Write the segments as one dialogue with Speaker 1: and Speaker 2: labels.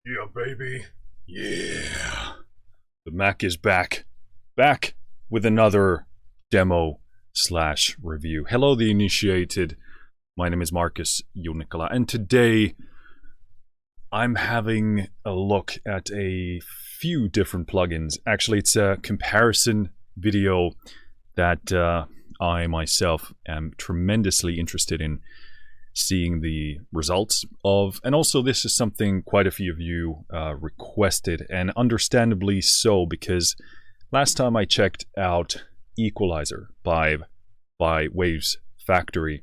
Speaker 1: Yeah, baby. Yeah. The Mac is back. Back with another demo slash review. Hello, the initiated. My name is Marcus Junikala, and today I'm having a look at a few different plugins. Actually, it's a comparison video that I myself am tremendously interested in seeing the results of, and also this is something quite a few of you requested, and understandably so, because last time I checked out Equalizer by Waves Factory,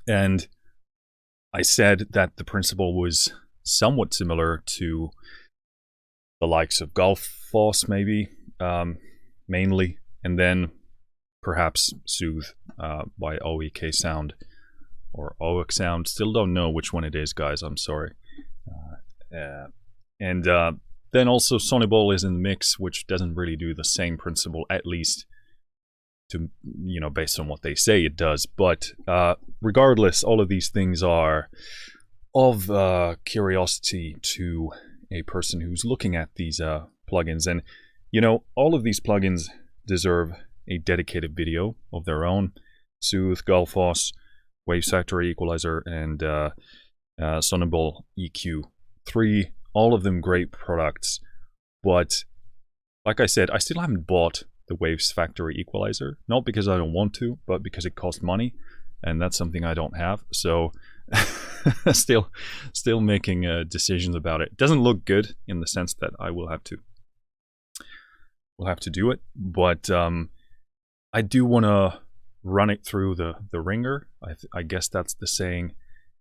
Speaker 1: and I said that the principle was somewhat similar to the likes of Gullfoss, maybe, mainly, and then perhaps Soothe by OEK Sound or OEK Sound. Still don't know which one it is, guys. I'm sorry. And then also Sonyball is in the mix, which doesn't really do the same principle, at least to, you know, based on what they say it does. But regardless, all of these things are of curiosity to a person who's looking at these plugins. And, you know, all of these plugins deserve a dedicated video of their own. Soothe, Gullfoss, Waves Factory, Equalizer, and Sonyball EQ3. All of them great products. But like I said, I still haven't bought the Waves Factory Equalizer. Not because I don't want to, but because it costs money. And that's something I don't have. So still making decisions about it. It doesn't look good in the sense that I will have to do it. But I do want to run it through the ringer, I guess that's the saying,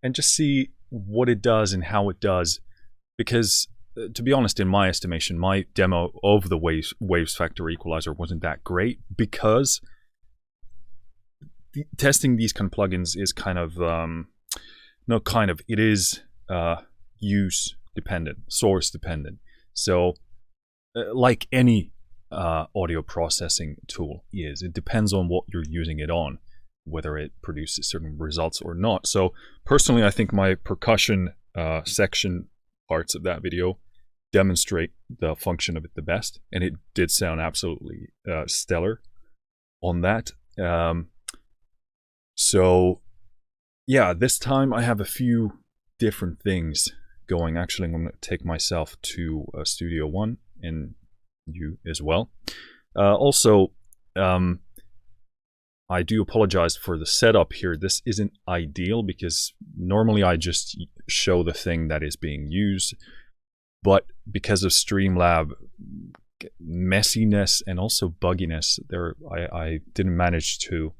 Speaker 1: and just see what it does and how it does, because to be honest, in my estimation, my demo of the Waves Factory Equalizer wasn't that great, because testing these kind of plugins is kind of it is use dependent, source dependent. So like any audio processing tool is, it depends on what you're using it on, whether it produces certain results or not. So personally, I think my percussion section parts of that video demonstrate the function of it the best, and it did sound absolutely stellar on that. So yeah, this time I have a few different things going. Actually, I'm going to take myself to Studio One, and you as well. Also, I do apologize for the setup here. This isn't ideal because normally I just show the thing that is being used, but because of Streamlab messiness and also bugginess, I didn't manage to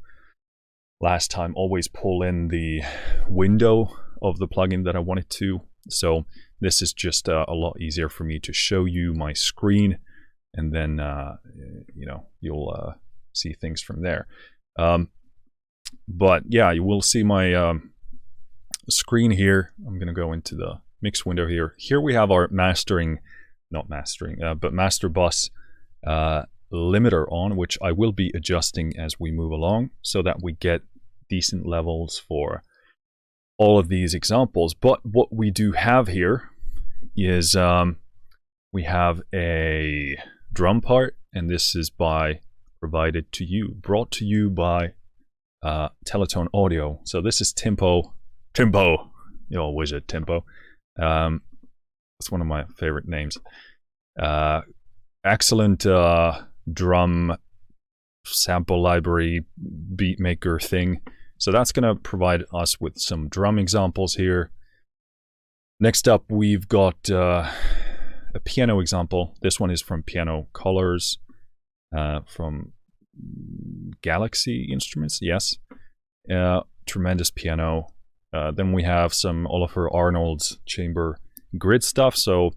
Speaker 1: last time always pull in the window of the plugin that I wanted to. So this is just a lot easier for me to show you my screen, and then you know, you'll see things from there. But yeah, you will see my screen here. I'm gonna go into the mix window here. Here we have our but master bus limiter on, which I will be adjusting as we move along so that we get decent levels for all of these examples. But what we do have here is we have a drum part, and this is brought to you by Teletone Audio. So this is Timpo, you know, wizard Timpo. It's one of my favorite names. Excellent drum sample library beat maker thing. So that's going to provide us with some drum examples here. Next up, we've got a piano example. This one is from Piano Colors, from Galaxy Instruments. Yes, tremendous piano. Then we have some Oliver Arnold's chamber grid stuff. So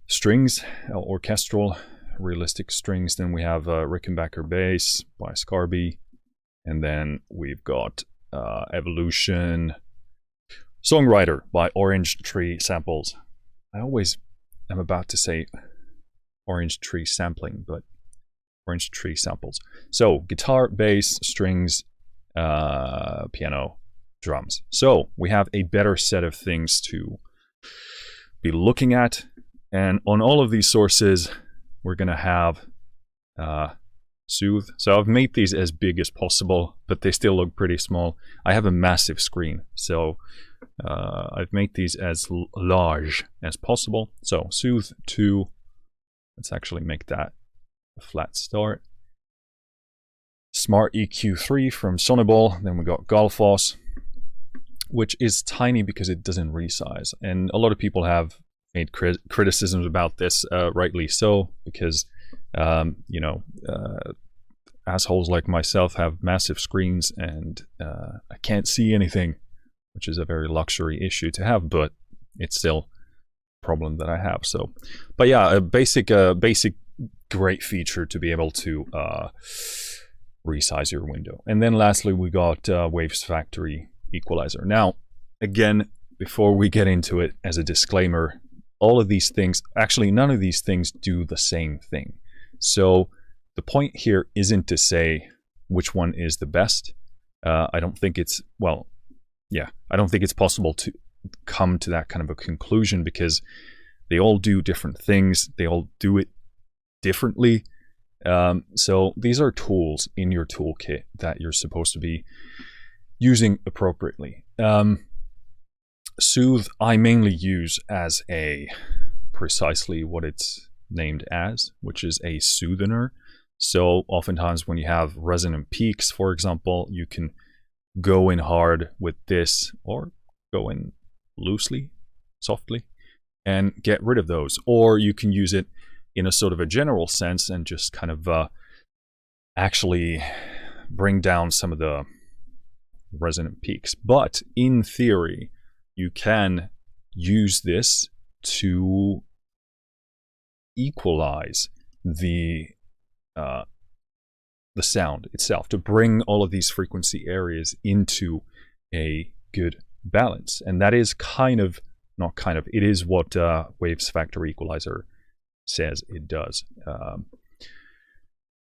Speaker 1: strings, orchestral, realistic strings. Then we have Rickenbacker bass by Scarby, and then we've got Evolution Songwriter by Orange Tree Samples. I always am about to say Orange Tree Sampling, but Orange Tree Samples. So guitar, bass, strings, piano, drums. So we have a better set of things to be looking at. And on all of these sources, we're going to have soothe. So I've made these as big as possible, but they still look pretty small. I have a massive screen, so I've made these as large as possible. So soothe2, let's actually make that a flat start. Smart EQ3 from Soniball. Then we got Gullfoss, which is tiny because it doesn't resize. And a lot of people have made criticisms about this, rightly so, because assholes like myself have massive screens and I can't see anything, which is a very luxury issue to have, but it's still a problem that I have. So, but yeah, a basic great feature to be able to resize your window. And then lastly, we got Waves Factory Equalizer. Now, again, before we get into it, as a disclaimer, all of these things, actually none of these things do the same thing. So the point here isn't to say which one is the best. I don't think it's, well, yeah, I don't think it's possible to come to that kind of a conclusion because they all do different things. They all do it differently. So these are tools in your toolkit that you're supposed to be using appropriately. Soothe, I mainly use as a precisely what it's named as, which is a soothener. So oftentimes when you have resonant peaks, for example, you can go in hard with this or go in loosely, softly, and get rid of those. Or you can use it in a sort of a general sense and just kind of actually bring down some of the resonant peaks. But in theory, you can use this to equalize the sound itself, to bring all of these frequency areas into a good balance. And that is it is what Waves Factory Equalizer says it does.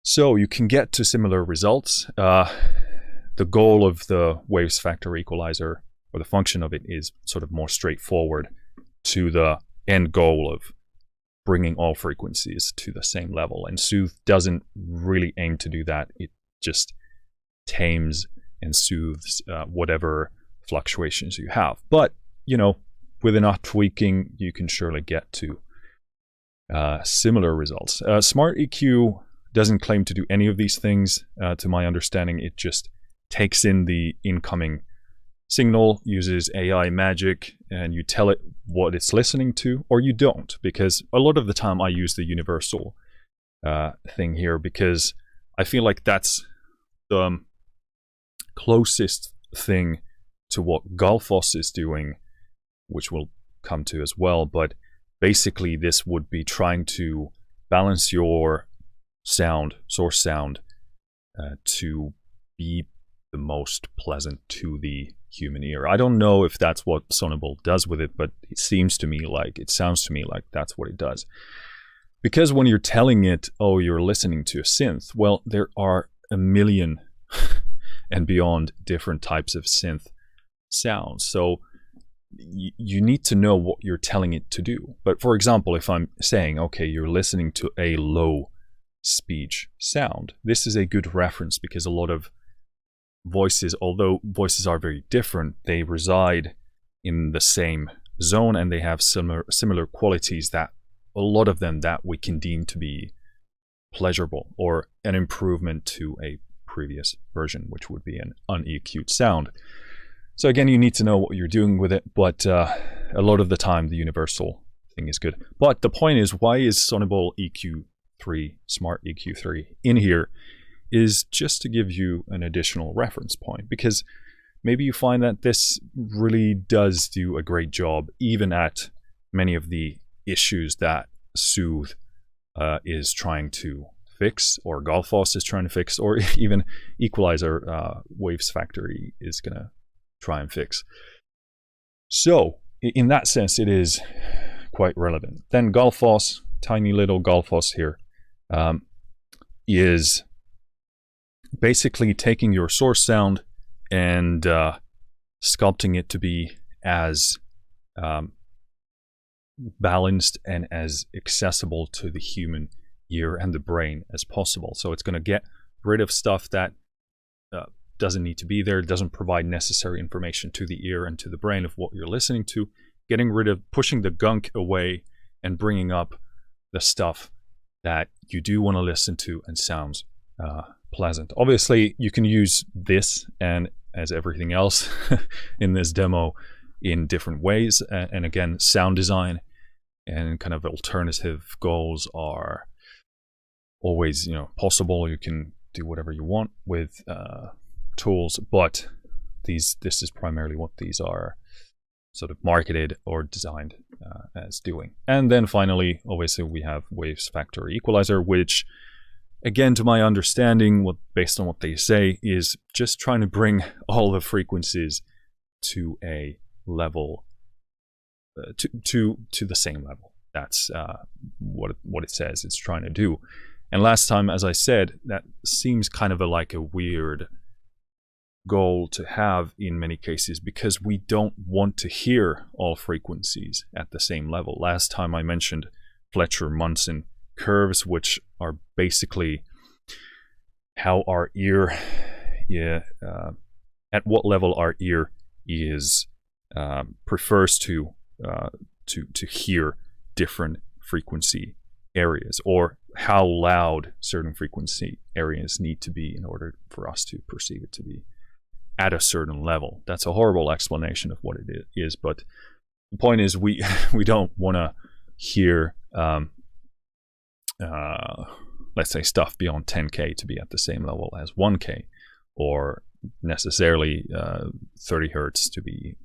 Speaker 1: So you can get to similar results. The goal of the Waves Factory Equalizer, or the function of it, is sort of more straightforward to the end goal of bringing all frequencies to the same level. And Soothe doesn't really aim to do that. It just tames and soothes whatever fluctuations you have. But, you know, with enough tweaking, you can surely get to similar results. Smart EQ doesn't claim to do any of these things. To my understanding, it just takes in the incoming signal, uses AI magic, and you tell it what it's listening to, or you don't, because a lot of the time I use the universal thing here because I feel like that's the closest thing to what Gullfoss is doing, which we'll come to as well. But basically this would be trying to balance your sound, source sound, to be the most pleasant to the human ear. I don't know if that's what Soniball does with it, but it sounds to me like that's what it does. Because when you're telling it, oh, you're listening to a synth, well, there are a million and beyond different types of synth sounds. So you need to know what you're telling it to do. But for example, if I'm saying, okay, you're listening to a low speech sound, this is a good reference because a lot of voices, although voices are very different, they reside in the same zone and they have similar qualities, that a lot of them that we can deem to be pleasurable or an improvement to a previous version, which would be an un-EQ'd sound. So again, you need to know what you're doing with it, but a lot of the time the universal thing is good. But the point is, why is Soniball EQ3, Smart EQ3 in here, is just to give you an additional reference point, because maybe you find that this really does do a great job even at many of the issues that Soothe is trying to fix, or Gullfoss is trying to fix, or even Equalizer Waves Factory is gonna try and fix. So in that sense it is quite relevant. Then Gullfoss, tiny little Gullfoss here, is basically taking your source sound and sculpting it to be as balanced and as accessible to the human ear and the brain as possible. So it's going to get rid of stuff that doesn't need to be there, doesn't provide necessary information to the ear and to the brain of what you're listening to, getting rid of, pushing the gunk away and bringing up the stuff that you do want to listen to and sounds pleasant. Obviously, you can use this and as everything else in this demo in different ways. And again, sound design and kind of alternative goals are always, possible. You can do whatever you want with tools, but this is primarily what these are sort of marketed or designed as doing. And then finally, obviously, we have waves factor equalizer, which, again, to my understanding, based on what they say, is just trying to bring all the frequencies to a level, to the same level. That's what it says it's trying to do. And last time, as I said, that seems kind of like a weird goal to have in many cases, because we don't want to hear all frequencies at the same level. Last time I mentioned Fletcher-Munson curves, which are basically how our ear, at what level our ear is prefers to hear different frequency areas, or how loud certain frequency areas need to be in order for us to perceive it to be at a certain level. That's a horrible explanation of what it is, but the point is we don't want to hear let's say stuff beyond 10K to be at the same level as 1K, or necessarily 30 hertz to be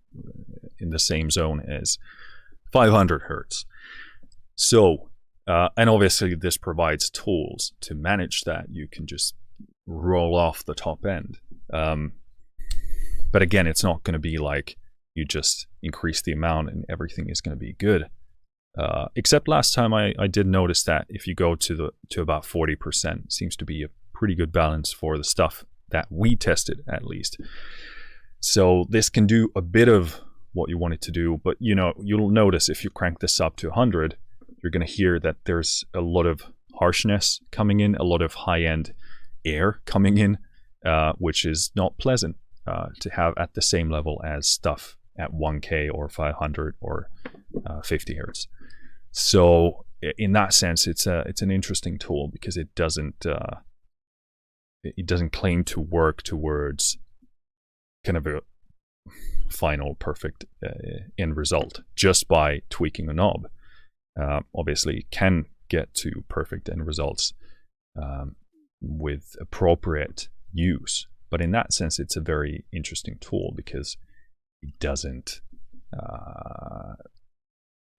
Speaker 1: in the same zone as 500 hertz. So and obviously this provides tools to manage that. You can just roll off the top end. But again, it's not going to be like you just increase the amount and everything is going to be good. Except last time I did notice that if you go to about 40%, it seems to be a pretty good balance for the stuff that we tested, at least. So this can do a bit of what you want it to do, but you'll notice if you crank this up to 100, you're going to hear that there's a lot of harshness coming in, a lot of high-end air coming in, which is not pleasant to have at the same level as stuff at 1K or 500 or 50 hertz. So in that sense, it's an interesting tool because it doesn't claim to work towards kind of a final perfect end result just by tweaking a knob. Obviously, it can get to perfect end results with appropriate use. But in that sense, it's a very interesting tool because it doesn't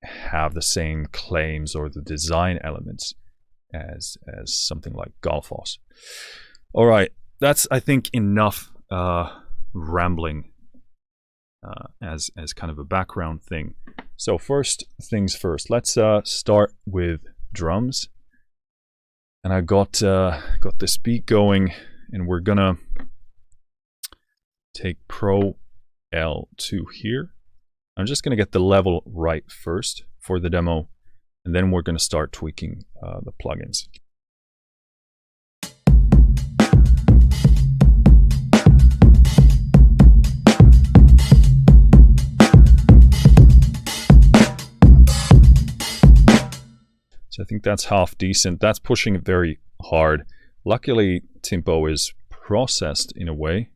Speaker 1: have the same claims or the design elements as something like Gullfoss. All right, that's, I think, enough rambling as kind of a background thing. So first things first, let's start with drums. And I got this beat going, and we're gonna take Pro L2 here. I'm just gonna get the level right first for the demo, and then we're gonna start tweaking the plugins. So I think that's half decent. That's pushing it very hard. Luckily, tempo is processed in a way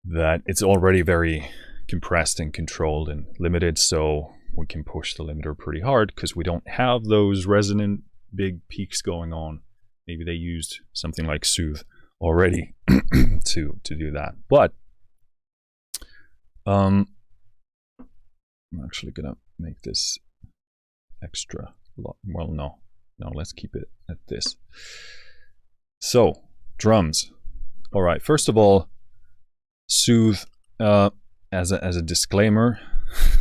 Speaker 1: that it's already very compressed and controlled and limited, so we can push the limiter pretty hard because we don't have those resonant big peaks going on. Maybe they used something like Soothe already to do that. But I'm actually gonna make this extra lot. Well, no, let's keep it at this. So drums. All right, first of all, Soothe, as a disclaimer,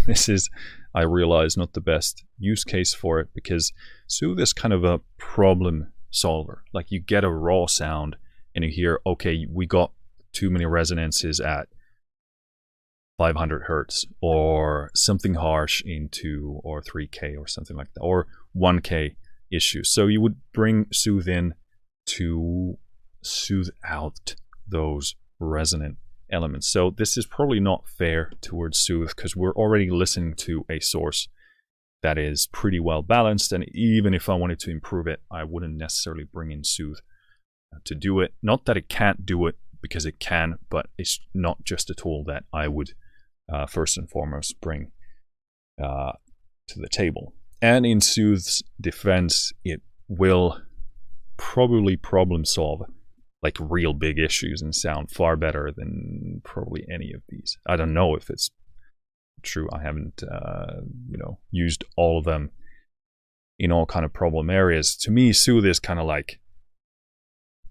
Speaker 1: this is, I realize, not the best use case for it, because Soothe is kind of a problem solver. Like, you get a raw sound and you hear, okay, we got too many resonances at 500 hertz or something harsh into or 3K or something like that, or 1K issues. So you would bring soothe in to soothe out those resonant elements. So this is probably not fair towards soothe because we're already listening to a source that is pretty well balanced, and even if I wanted to improve it, I wouldn't necessarily bring in soothe to do it. Not that it can't do it, because it can, but it's not just a tool that I would first and foremost bring to the table. And in Soothe's defense, it will probably problem solve like real big issues and sound far better than probably any of these. I don't know if it's true. I haven't used all of them in all kind of problem areas. To me, Soothe is kind of like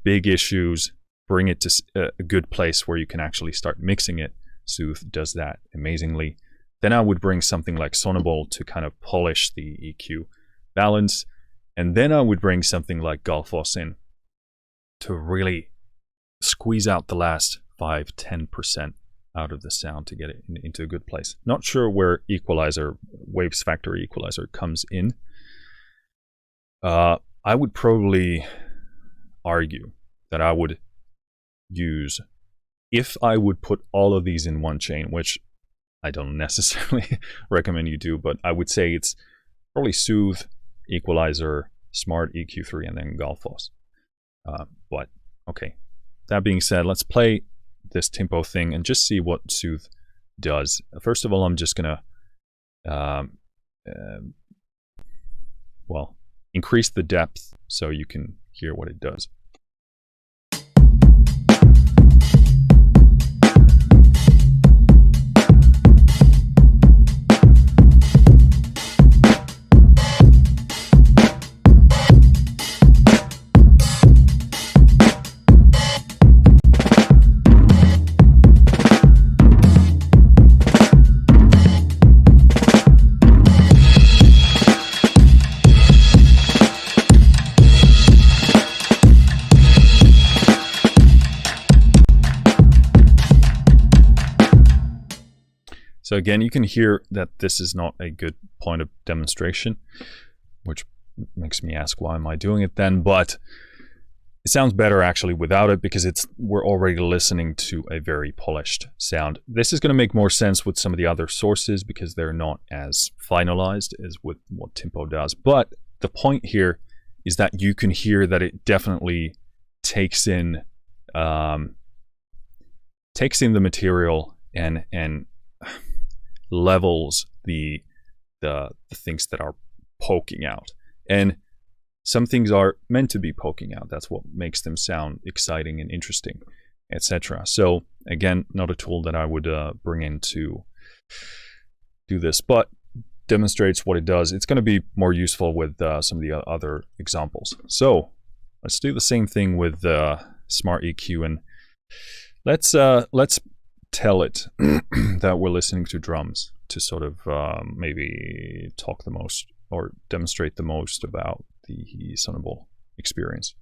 Speaker 1: big issues, bring it to a good place where you can actually start mixing it. Soothe does that amazingly. Then I would bring something like Sonable to kind of polish the EQ balance. And then I would bring something like Gullfoss in to really squeeze out the last 5-10% out of the sound to get it into a good place. Not sure where Equalizer, Waves Factory Equalizer comes in. I would probably argue that I would use, if I would put all of these in one chain, which I don't necessarily recommend you do, but I would say it's probably Soothe, Equalizer, Smart EQ3, and then Gullfoss. But okay, that being said, let's play this tempo thing and just see what Soothe does. First of all, I'm just gonna increase the depth so you can hear what it does. So again, you can hear that this is not a good point of demonstration, which makes me ask, why am I doing it then? But it sounds better actually without it, because we're already listening to a very polished sound. This is going to make more sense with some of the other sources because they're not as finalized as with what Tempo does. But the point here is that you can hear that it definitely takes in the material and levels the things that are poking out, and some things are meant to be poking out. That's what makes them sound exciting and interesting, etc. So again, not a tool that I would bring in to do this, but demonstrates what it does. It's going to be more useful with some of the other examples. So let's do the same thing with Smart EQ, and let's tell it that we're listening to drums to sort of maybe talk the most or demonstrate the most about the Sonable experience.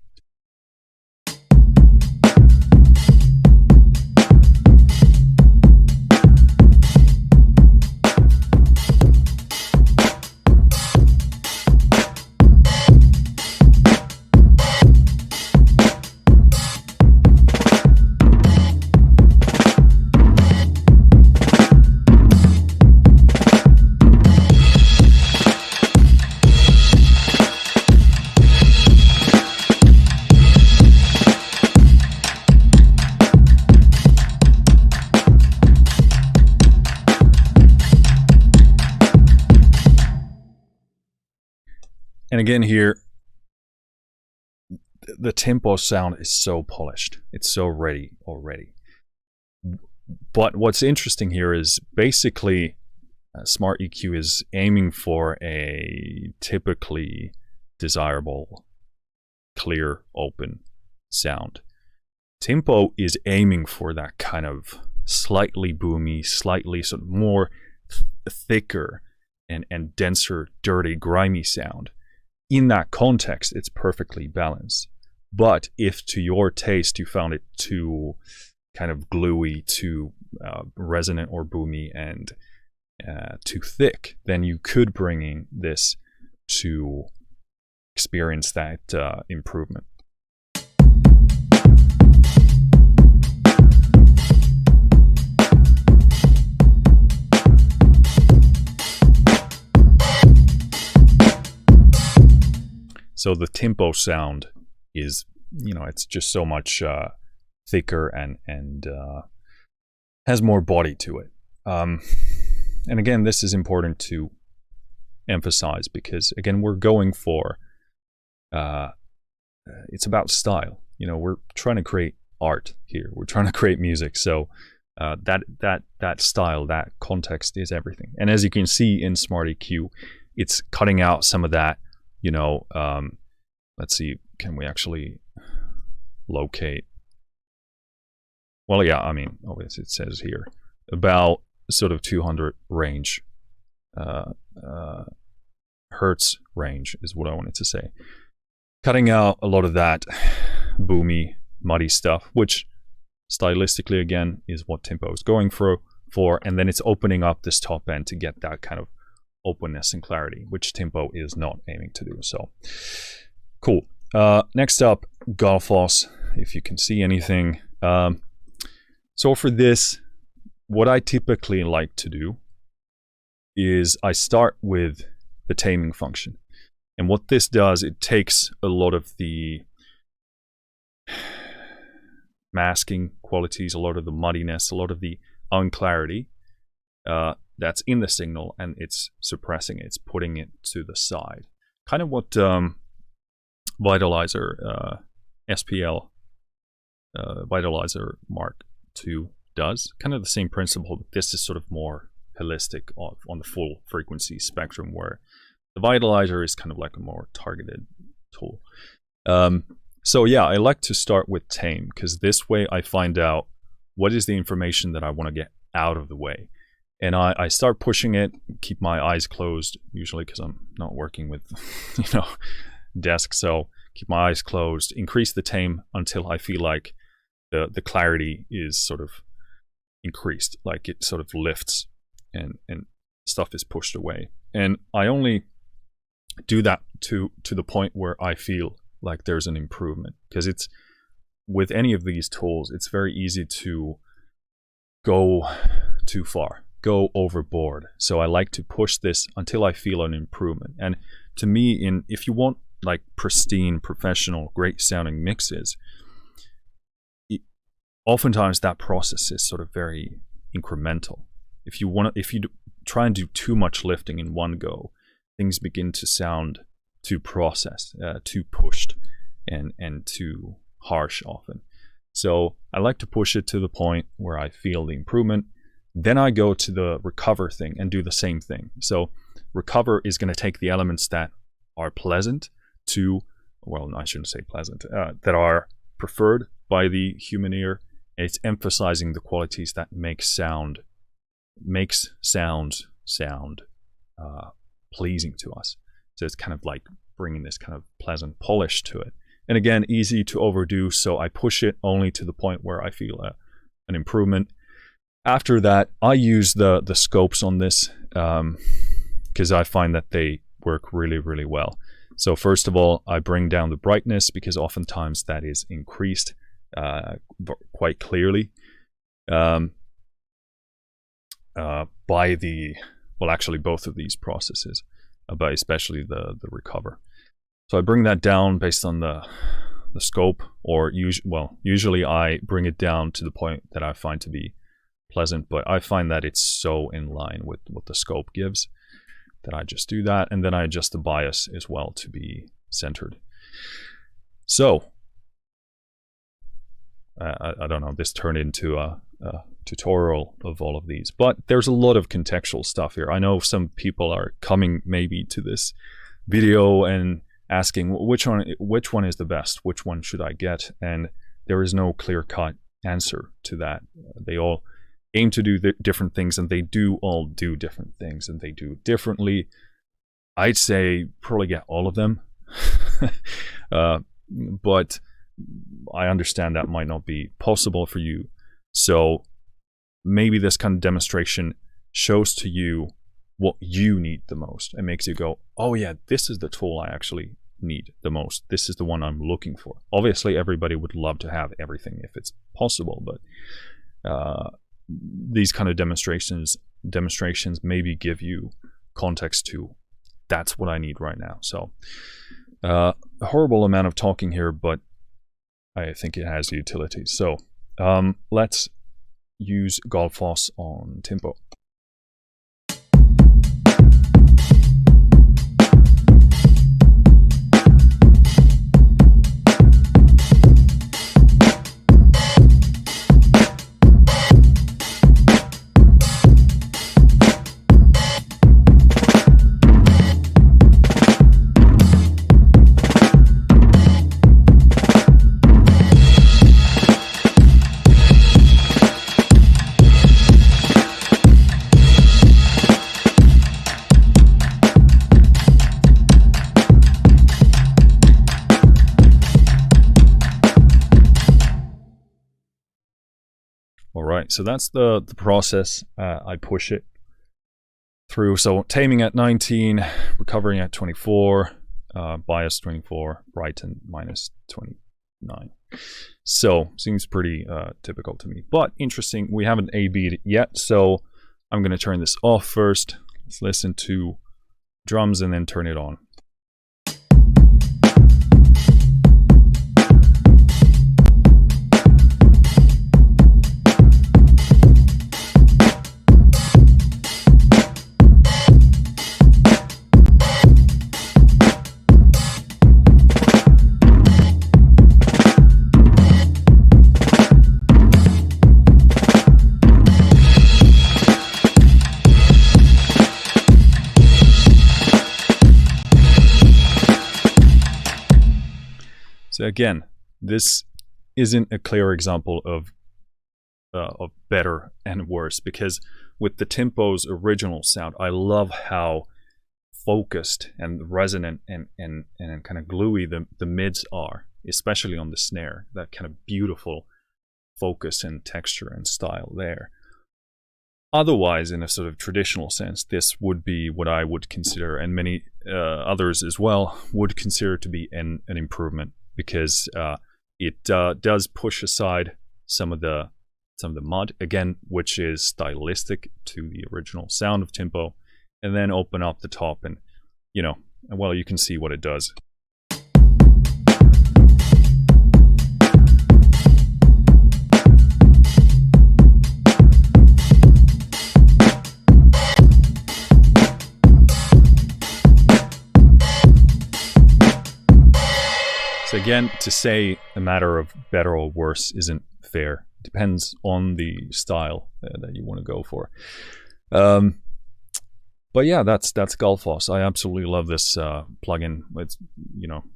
Speaker 1: And again here, the tempo sound is so polished. It's so ready already. But what's interesting here is basically Smart EQ is aiming for a typically desirable, clear, open sound. Tempo is aiming for that kind of slightly boomy, slightly sort of more thicker and denser, dirty, grimy sound. In that context, it's perfectly balanced. But if to your taste you found it too kind of gluey, too resonant or boomy, and too thick, then you could bring in this to experience that improvement. So the tempo sound is, it's just so much thicker and has more body to it. And again, this is important to emphasize because, again, we're going for, it's about style. We're trying to create art here. We're trying to create music. So that style, that context is everything. And as you can see in Smart EQ, it's cutting out some of that. Let's see, can we actually locate? Well, yeah, obviously it says here about sort of 200 range, hertz range is what I wanted to say. Cutting out a lot of that boomy, muddy stuff, which stylistically, again, is what tempo is going for, and then it's opening up this top end to get that kind of openness and clarity, which tempo is not aiming to do. So cool. Next up, Gullfoss, if you can see anything. So for this, what I typically like to do is I start with the taming function. And what this does, it takes a lot of the masking qualities, a lot of the muddiness, a lot of the unclarity that's in the signal, and it's suppressing it. It's putting it to the side. Kind of what Vitalizer SPL Vitalizer Mark II does. Kind of the same principle, but this is sort of more holistic on the full frequency spectrum, where the Vitalizer is kind of like a more targeted tool. So yeah, I like to start with tame, because this way I find out what is the information that I want to get out of the way. And I start pushing it, keep my eyes closed, usually because I'm not working with, desk. So keep my eyes closed, increase the tame until I feel like the clarity is sort of increased, like it sort of lifts and stuff is pushed away. And I only do that to the point where I feel like there's an improvement, because it's, with any of these tools, it's very easy to go too far, go overboard. So I like to push this until I feel an improvement. And to me, if you want like pristine, professional, great sounding mixes, oftentimes that process is sort of very incremental. If you try and do too much lifting in one go, things begin to sound too processed, too pushed, and too harsh often. So I like to push it to the point where I feel the improvement. Then I go to the recover thing and do the same thing. So recover is going to take the elements that are pleasant to, well, I shouldn't say pleasant, that are preferred by the human ear. And it's emphasizing the qualities that makes sound pleasing to us. So it's kind of like bringing this kind of pleasant polish to it. And again, easy to overdo, so I push it only to the point where I feel an improvement. After that, I use the scopes on this because I find that they work really, really well. So first of all, I bring down the brightness, because oftentimes that is increased quite clearly by actually both of these processes, but especially the recover. So I bring that down based on the scope, or usually I bring it down to the point that I find to be pleasant, but I find that it's so in line with what the scope gives that I just do that, and then I adjust the bias as well to be centered. So I don't know, this turned into a tutorial of all of these, but there's a lot of contextual stuff here. I know some people are coming maybe to this video and asking which one is the best, which one should I get, and there is no clear-cut answer to that. They all aim to do different things, and they do all do different things, and they do it differently. I'd say probably get all of them, but I understand that might not be possible for you. So maybe this kind of demonstration shows to you what you need the most and makes you go, oh yeah, this is the tool I actually need the most. This is the one I'm looking for. Obviously, everybody would love to have everything if it's possible, but these kind of demonstrations maybe give you context to, that's what I need right now. So a horrible amount of talking here, but I think it has utility. So let's use Gullfoss on tempo. All right, so that's the process. I push it through. So taming at 19, recovering at 24, bias 24, brighten minus 29. So seems pretty typical to me, but interesting. We haven't A-B'd yet, so I'm going to turn this off first. Let's listen to drums and then turn it on. So again, this isn't a clear example of better and worse, because with the tempo's original sound, I love how focused and resonant and kind of gluey the mids are, especially on the snare. That kind of beautiful focus and texture and style there. Otherwise, in a sort of traditional sense, this would be what I would consider, and many others as well, would consider to be an improvement, because it does push aside some of the mud, again, which is stylistic to the original sound of tempo, and then open up the top, and well, you can see what it does. So again, to say a matter of better or worse isn't fair. It depends on the style that you want to go for. But yeah, that's Gullfoss. I absolutely love this plugin. It's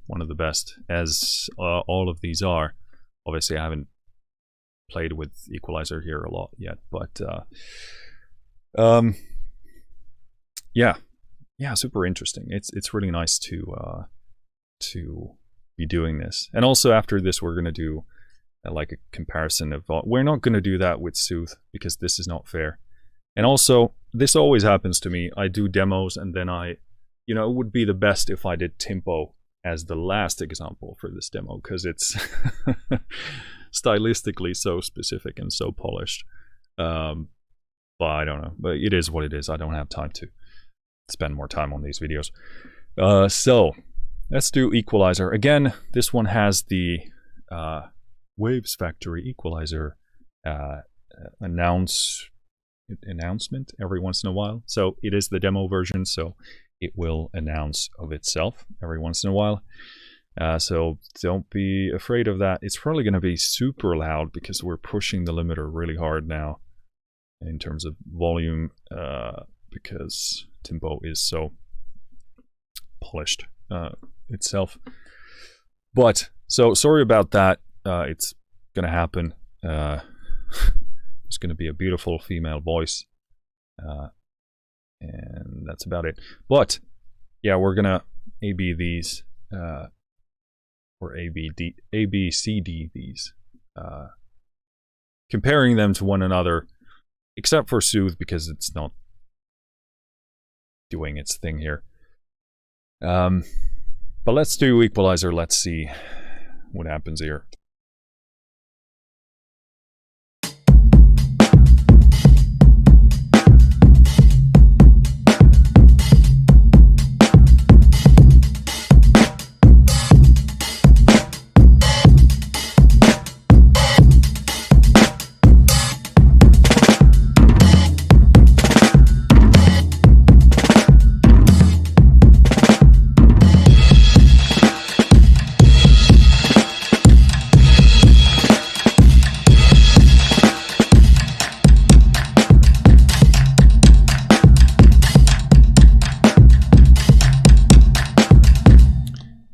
Speaker 1: one of the best, as all of these are. Obviously, I haven't played with Equalizer here a lot yet, but yeah, super interesting. It's really nice to be doing this. And also after this, we're going to do like a comparison of, we're not going to do that with Soothe, because this is not fair. And also, this always happens to me. I do demos, and then it would be the best if I did tempo as the last example for this demo, because it's stylistically so specific and so polished. But I don't know. But it is what it is. I don't have time to spend more time on these videos. So let's do Equalizer. Again, this one has the Waves Factory Equalizer announcement every once in a while. So it is the demo version, so it will announce of itself every once in a while. So don't be afraid of that. It's probably going to be super loud because we're pushing the limiter really hard now in terms of volume, because tempo is so polished itself. But so sorry about that. It's gonna happen. It's gonna be a beautiful female voice, and that's about it. But yeah, we're gonna A-B these, or A-B-C-D these comparing them to one another, except for Soothe because it's not doing its thing here. But let's do Equalizer. Let's see what happens here.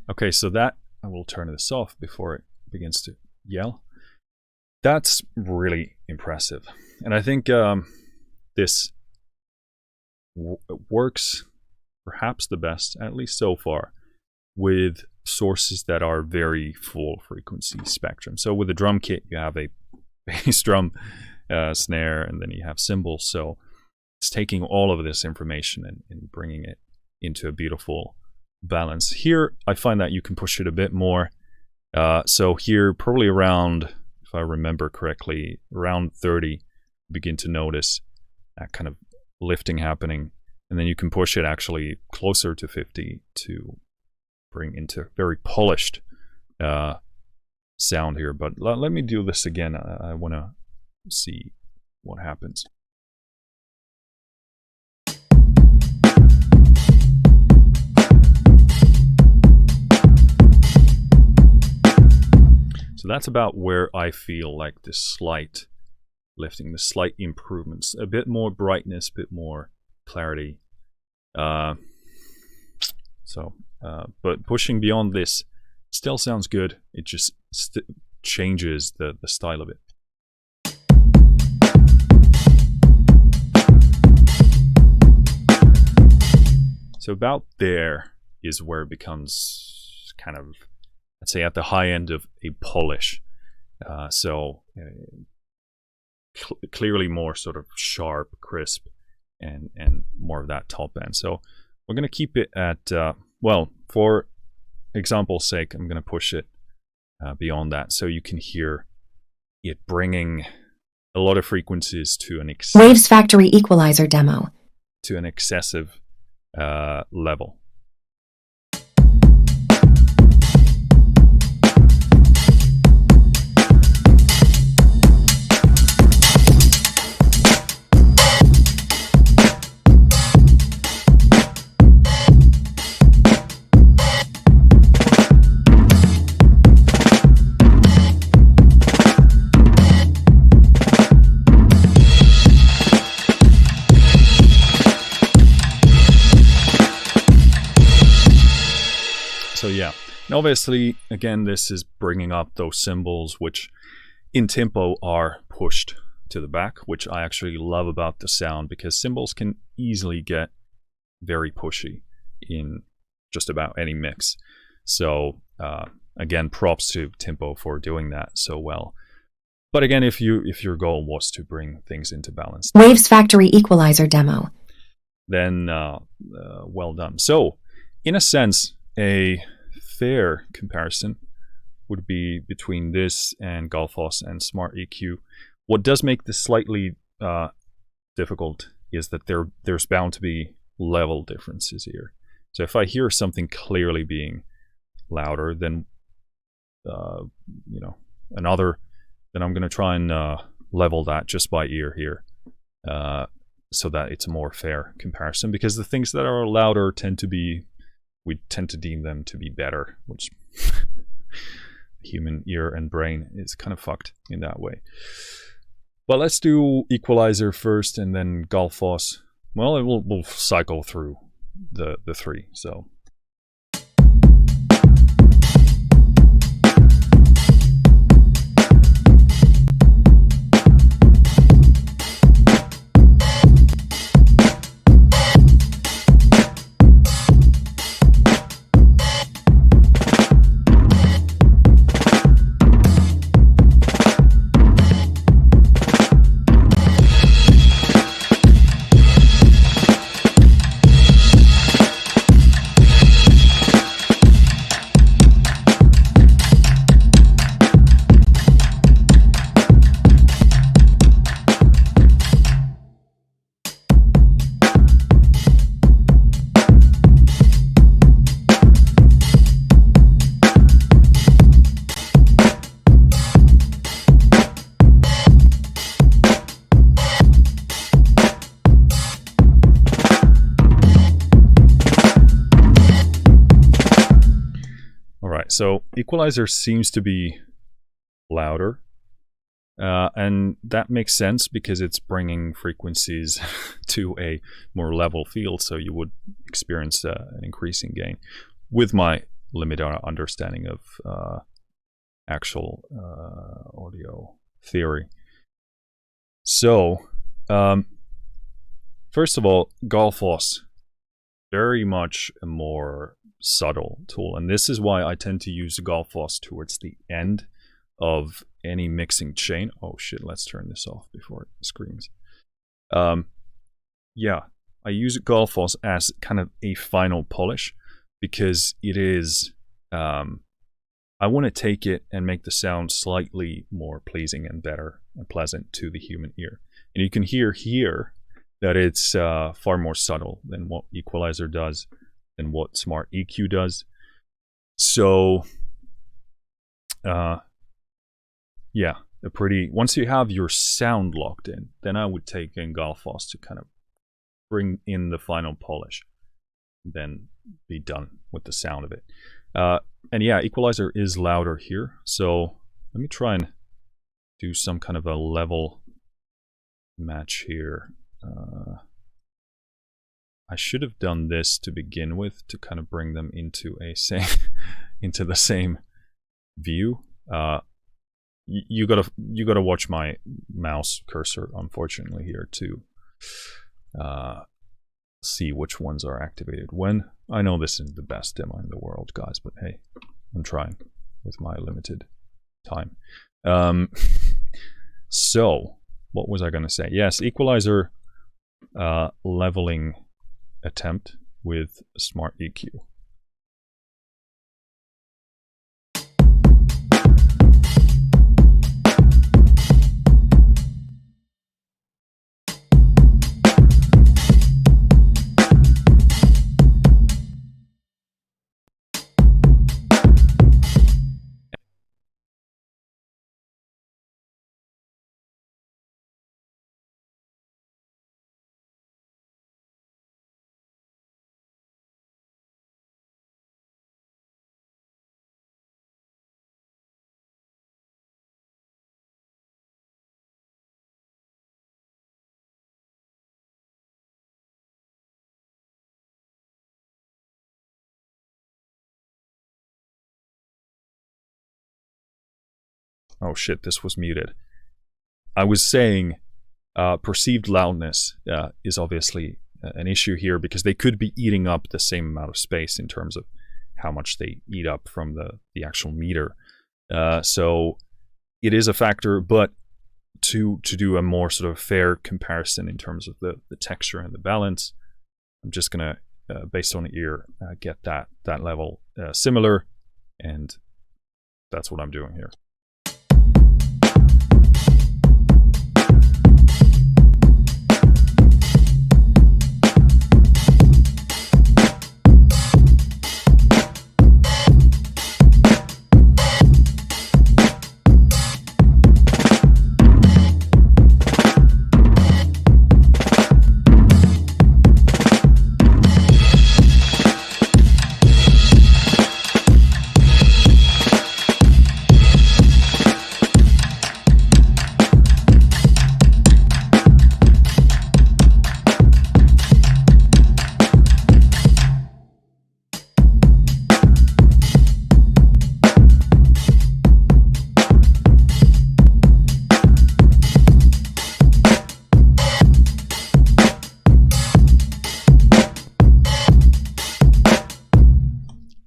Speaker 1: Okay, so that, I will turn this off before it begins to yell. That's really impressive. And I think this works perhaps the best, at least so far, with sources that are very full frequency spectrum. So with the drum kit, you have a bass drum, snare, and then you have cymbals. So it's taking all of this information and bringing it into a beautiful balance. Here I find that you can push it a bit more, so here probably around, if I remember correctly, around 30, begin to notice that kind of lifting happening, and then you can push it actually closer to 50 to bring into very polished sound here. But let me do this again. I want to see what happens. So that's about where I feel like the slight lifting, the slight improvements, a bit more brightness, a bit more clarity. But pushing beyond this still sounds good. It just changes the style of it. So about there is where it becomes kind of, I'd say, at the high end of a polish. Clearly more sort of sharp, crisp, and more of that top end. So we're going to keep it at, well, for example's sake, I'm going to push it beyond that, so you can hear it bringing a lot of frequencies to an
Speaker 2: Waves Factory Equalizer demo.
Speaker 1: To an excessive level. So yeah, and obviously, again, this is bringing up those cymbals, which in tempo are pushed to the back, which I actually love about the sound, because cymbals can easily get very pushy in just about any mix. So again, props to tempo for doing that so well. But again, if your goal was to bring things into balance,
Speaker 2: Waves Factory Equalizer demo,
Speaker 1: then well done. So in a sense, a fair comparison would be between this and Gullfoss and Smart EQ. What does make this slightly difficult is that there's bound to be level differences here. So if I hear something clearly being louder than another, then I'm going to try and level that just by ear here, so that it's a more fair comparison, because the things that are louder we tend to deem them to be better, which human ear and brain is kind of fucked in that way. But let's do Equalizer first and then Gullfoss. Well, we'll cycle through the three. So right, so equalizer seems to be louder. And that makes sense because it's bringing frequencies to a more level field, so you would experience an increasing gain with my limited understanding of actual audio theory. So, first of all, Gullfoss, very much a more subtle tool, and this is why I tend to use Gullfoss towards the end of any mixing chain. Oh shit, let's turn this off before it screams. Yeah, I use Gullfoss as kind of a final polish because it is, I want to take it and make the sound slightly more pleasing and better and pleasant to the human ear. And you can hear here that it's far more subtle than what Equalizer does, than what Smart EQ does. So, yeah, once you have your sound locked in, then I would take in Gullfoss to kind of bring in the final polish, then be done with the sound of it. And yeah, Equalizer is louder here, so let me try and do some kind of a level match here. I should have done this to begin with to kind of bring them into a into the same view. You gotta watch my mouse cursor, unfortunately, here to see which ones are activated when. I know this isn't the best demo in the world, guys, but hey, I'm trying with my limited time. So what was I gonna say? Yes, Equalizer leveling attempt with Smart EQ. Oh shit, this was muted. I was saying perceived loudness is obviously an issue here because they could be eating up the same amount of space in terms of how much they eat up from the actual meter. So it is a factor, but to do a more sort of fair comparison in terms of the texture and the balance, I'm just gonna, based on the ear, get that level similar, and that's what I'm doing here.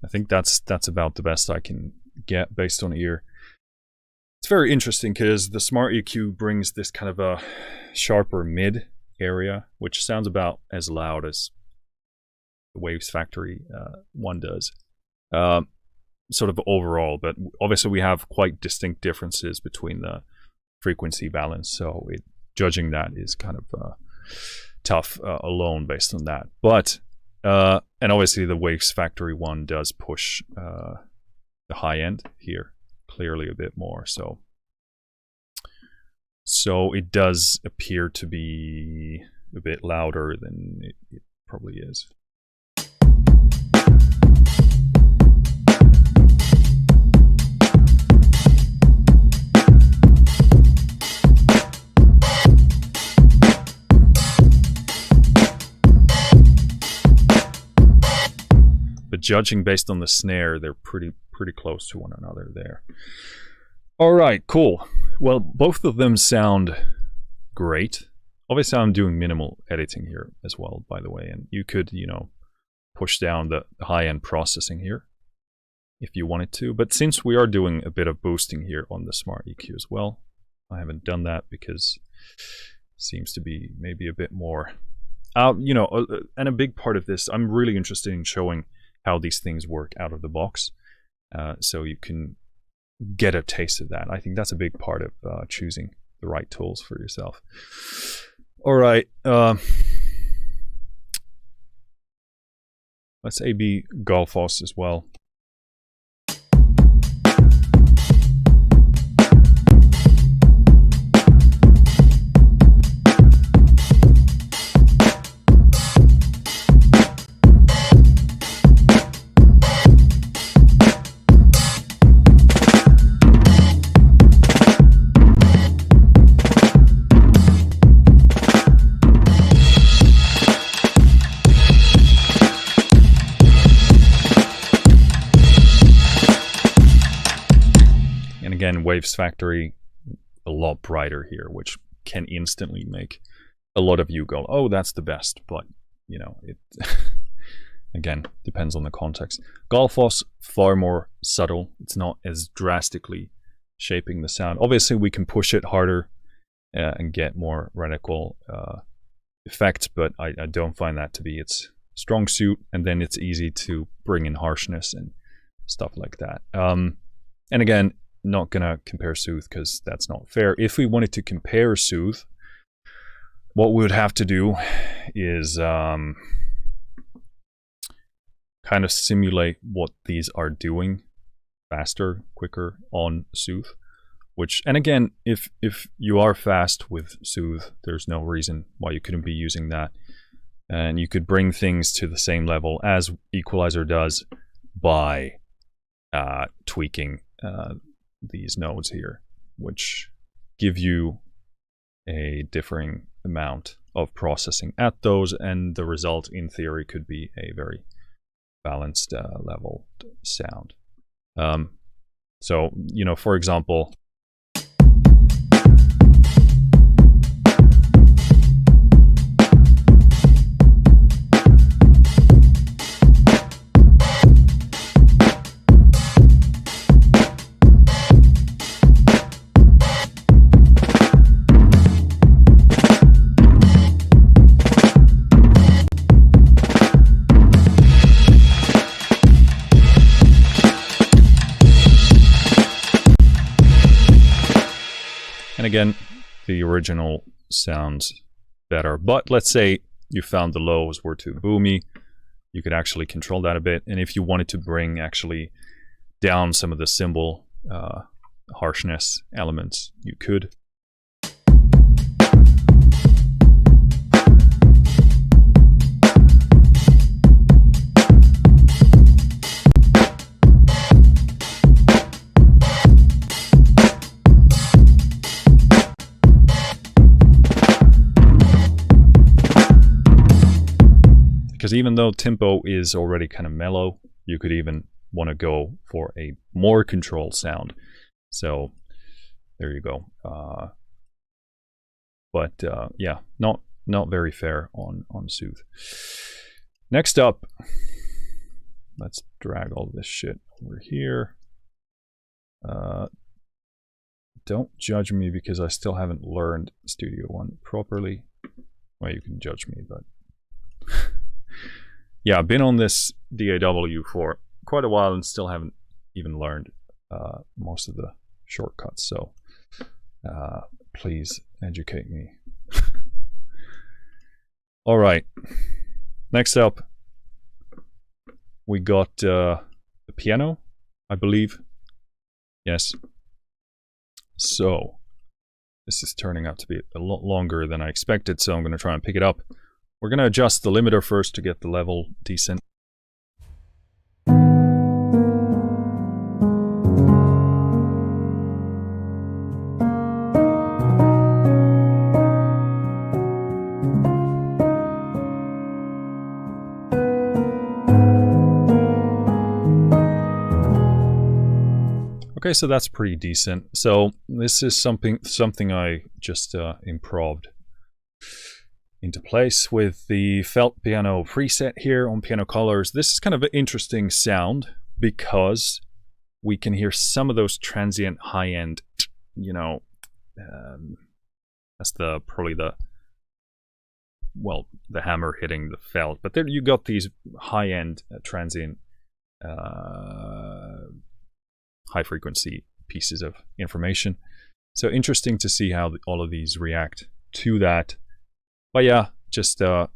Speaker 1: I think that's about the best I can get based on ear. It's very interesting because the Smart EQ brings this kind of a sharper mid area, which sounds about as loud as the Waves Factory one does, sort of overall. But obviously we have quite distinct differences between the frequency balance, so judging that is kind of tough alone based on that. But and obviously the Waves Factory one does push the high end here clearly a bit more, so it does appear to be a bit louder than it probably is. judging based on the snare, they're pretty close to one another there. All right, cool. Well, both of them sound great. Obviously, I'm doing minimal editing here as well, by the way, and you could, you know, push down the high-end processing here if you wanted to. But since we are doing a bit of boosting here on the Smart EQ as well, I haven't done that because it seems to be maybe a bit more, you know, and a big part of this, I'm really interested in showing how these things work out of the box, so you can get a taste of that. I think that's a big part of choosing the right tools for yourself. All right, let's A/B Gullfoss as well. Again, Waves Factory, a lot brighter here, which can instantly make a lot of you go, oh, that's the best. But, you know, it again, depends on the context. Gullfoss, far more subtle. It's not as drastically shaping the sound. Obviously, we can push it harder and get more radical effects, but I don't find that to be its strong suit. And then it's easy to bring in harshness and stuff like that. And again, not gonna compare Soothe because that's not fair. If we wanted to compare Soothe, what we would have to do is kind of simulate what these are doing faster, quicker on Soothe. Which, and again, if you are fast with Soothe, there's no reason why you couldn't be using that, and you could bring things to the same level as Equalizer does by tweaking these nodes here, which give you a differing amount of processing at those, and the result in theory could be a very balanced leveled sound. So, you know, for example, and again, the original sounds better. But let's say you found the lows were too boomy. You could actually control that a bit. And if you wanted to bring actually down some of the cymbal harshness elements, you could. Because even though tempo is already kind of mellow, you could even want to go for a more controlled sound. So there you go. Yeah, not very fair on Soothe. Next up, let's drag all this shit over here. Don't judge me because I still haven't learned Studio One properly. Well, you can judge me, but yeah, I've been on this DAW for quite a while and still haven't even learned most of the shortcuts. So please educate me. All right. Next up, we got the piano, I believe. Yes. So this is turning out to be a lot longer than I expected, so I'm going to try and pick it up. We're going to adjust the limiter first to get the level decent. Okay, so that's pretty decent. So this is something I just improved into place with the felt piano preset here on Piano Colors. This is kind of an interesting sound because we can hear some of those transient high-end, you know, that's probably the hammer hitting the felt. But there you got these high-end transient high-frequency pieces of information. So interesting to see how all of these react to that. But yeah, just a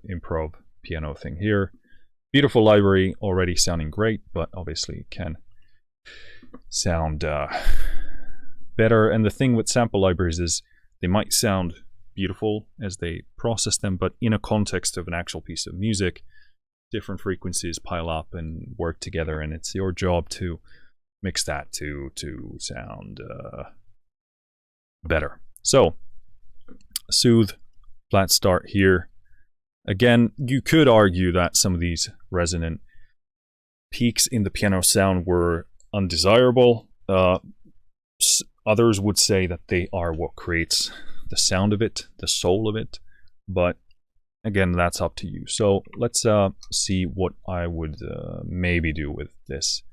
Speaker 1: improv piano thing here. Beautiful library, already sounding great, but obviously it can sound better. And the thing with sample libraries is they might sound beautiful as they process them, but in a context of an actual piece of music, different frequencies pile up and work together, and it's your job to mix that to sound better. So soothe, flat start here. Again, you could argue that some of these resonant peaks in the piano sound were undesirable. Others would say that they are what creates the sound of it, the soul of it. But again, that's up to you. So let's see what I would maybe do with this.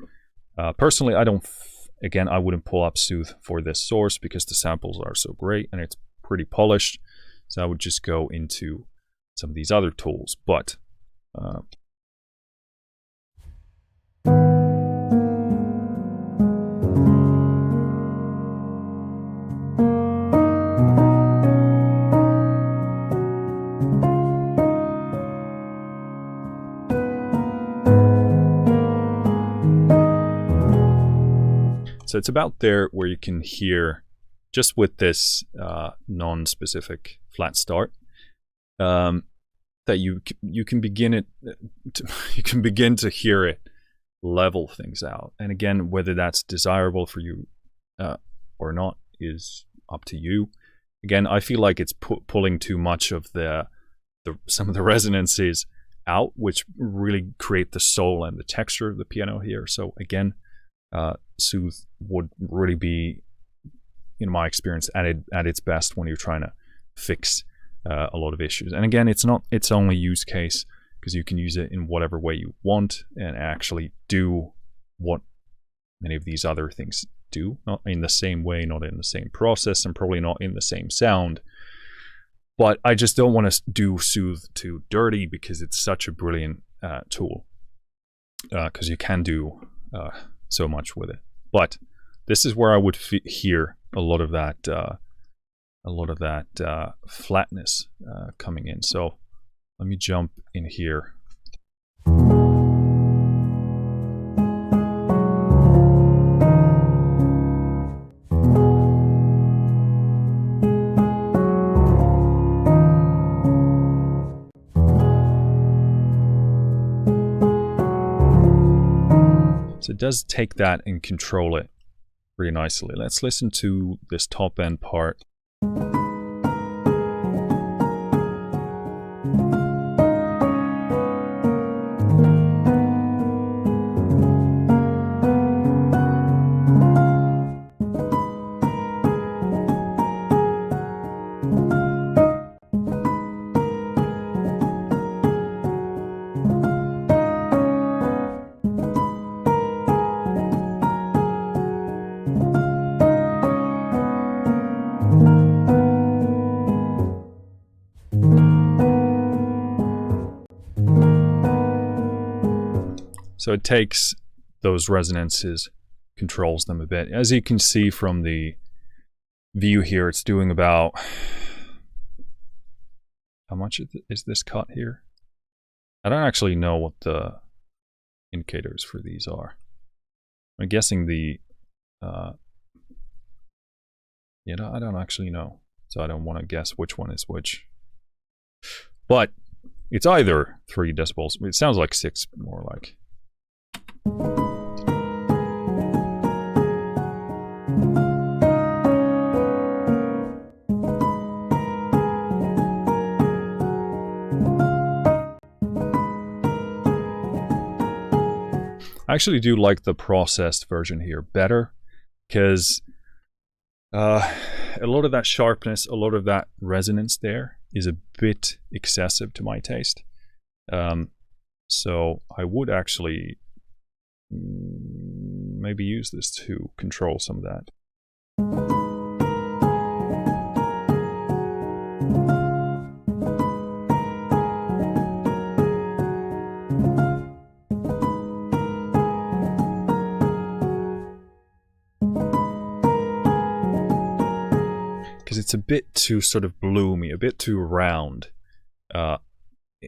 Speaker 1: Personally, I wouldn't pull up Soothe for this source because the samples are so great and it's pretty polished. So I would just go into some of these other tools. But so it's about there where you can hear, just with this non-specific flat start, that you can begin to hear it level things out. And again, whether that's desirable for you or not is up to you. Again, I feel like it's pulling too much of some of the resonances out, which really create the soul and the texture of the piano here. So again, Soothe would really be, in my experience, at its best when you're trying to fix a lot of issues. And again, it's not its only use case, because you can use it in whatever way you want and actually do what many of these other things do. Not in the same way, not in the same process, and probably not in the same sound. But I just don't want to do Soothe too dirty, because it's such a brilliant tool, because you can do so much with it. But this is where I would hear a lot of that flatness coming in. So let me jump in here. So it does take that and control it pretty nicely. Let's listen to this top end part. So it takes those resonances, controls them a bit. As you can see from the view here, it's doing about, how much is this cut here? I don't actually know what the indicators for these are. I'm guessing I don't actually know. So I don't want to guess which one is which. But it's either 3 decibels. It sounds like 6, more like. I actually do like the processed version here better, because a lot of that sharpness, a lot of that resonance there is a bit excessive to my taste. So I would actually maybe use this to control some of that. Because it's a bit too sort of bloomy, a bit too round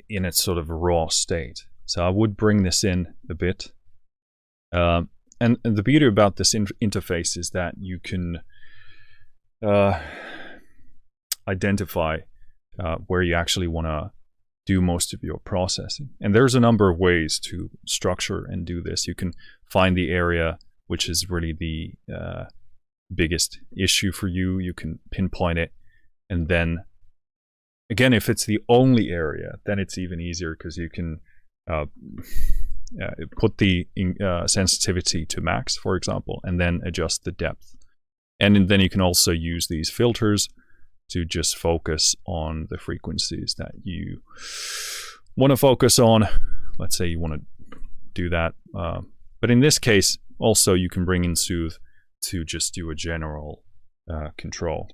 Speaker 1: in its sort of raw state. So I would bring this in a bit. And the beauty about this interface is that you can identify where you actually want to do most of your processing. And there's a number of ways to structure and do this. You can find the area which is really the biggest issue for you. You can pinpoint it, and then again, if it's the only area, then it's even easier, because you can put the sensitivity to max, for example, and then adjust the depth. And then you can also use these filters to just focus on the frequencies that you want to focus on. Let's say you want to do that. But in this case, also you can bring in soothe to just do a general control.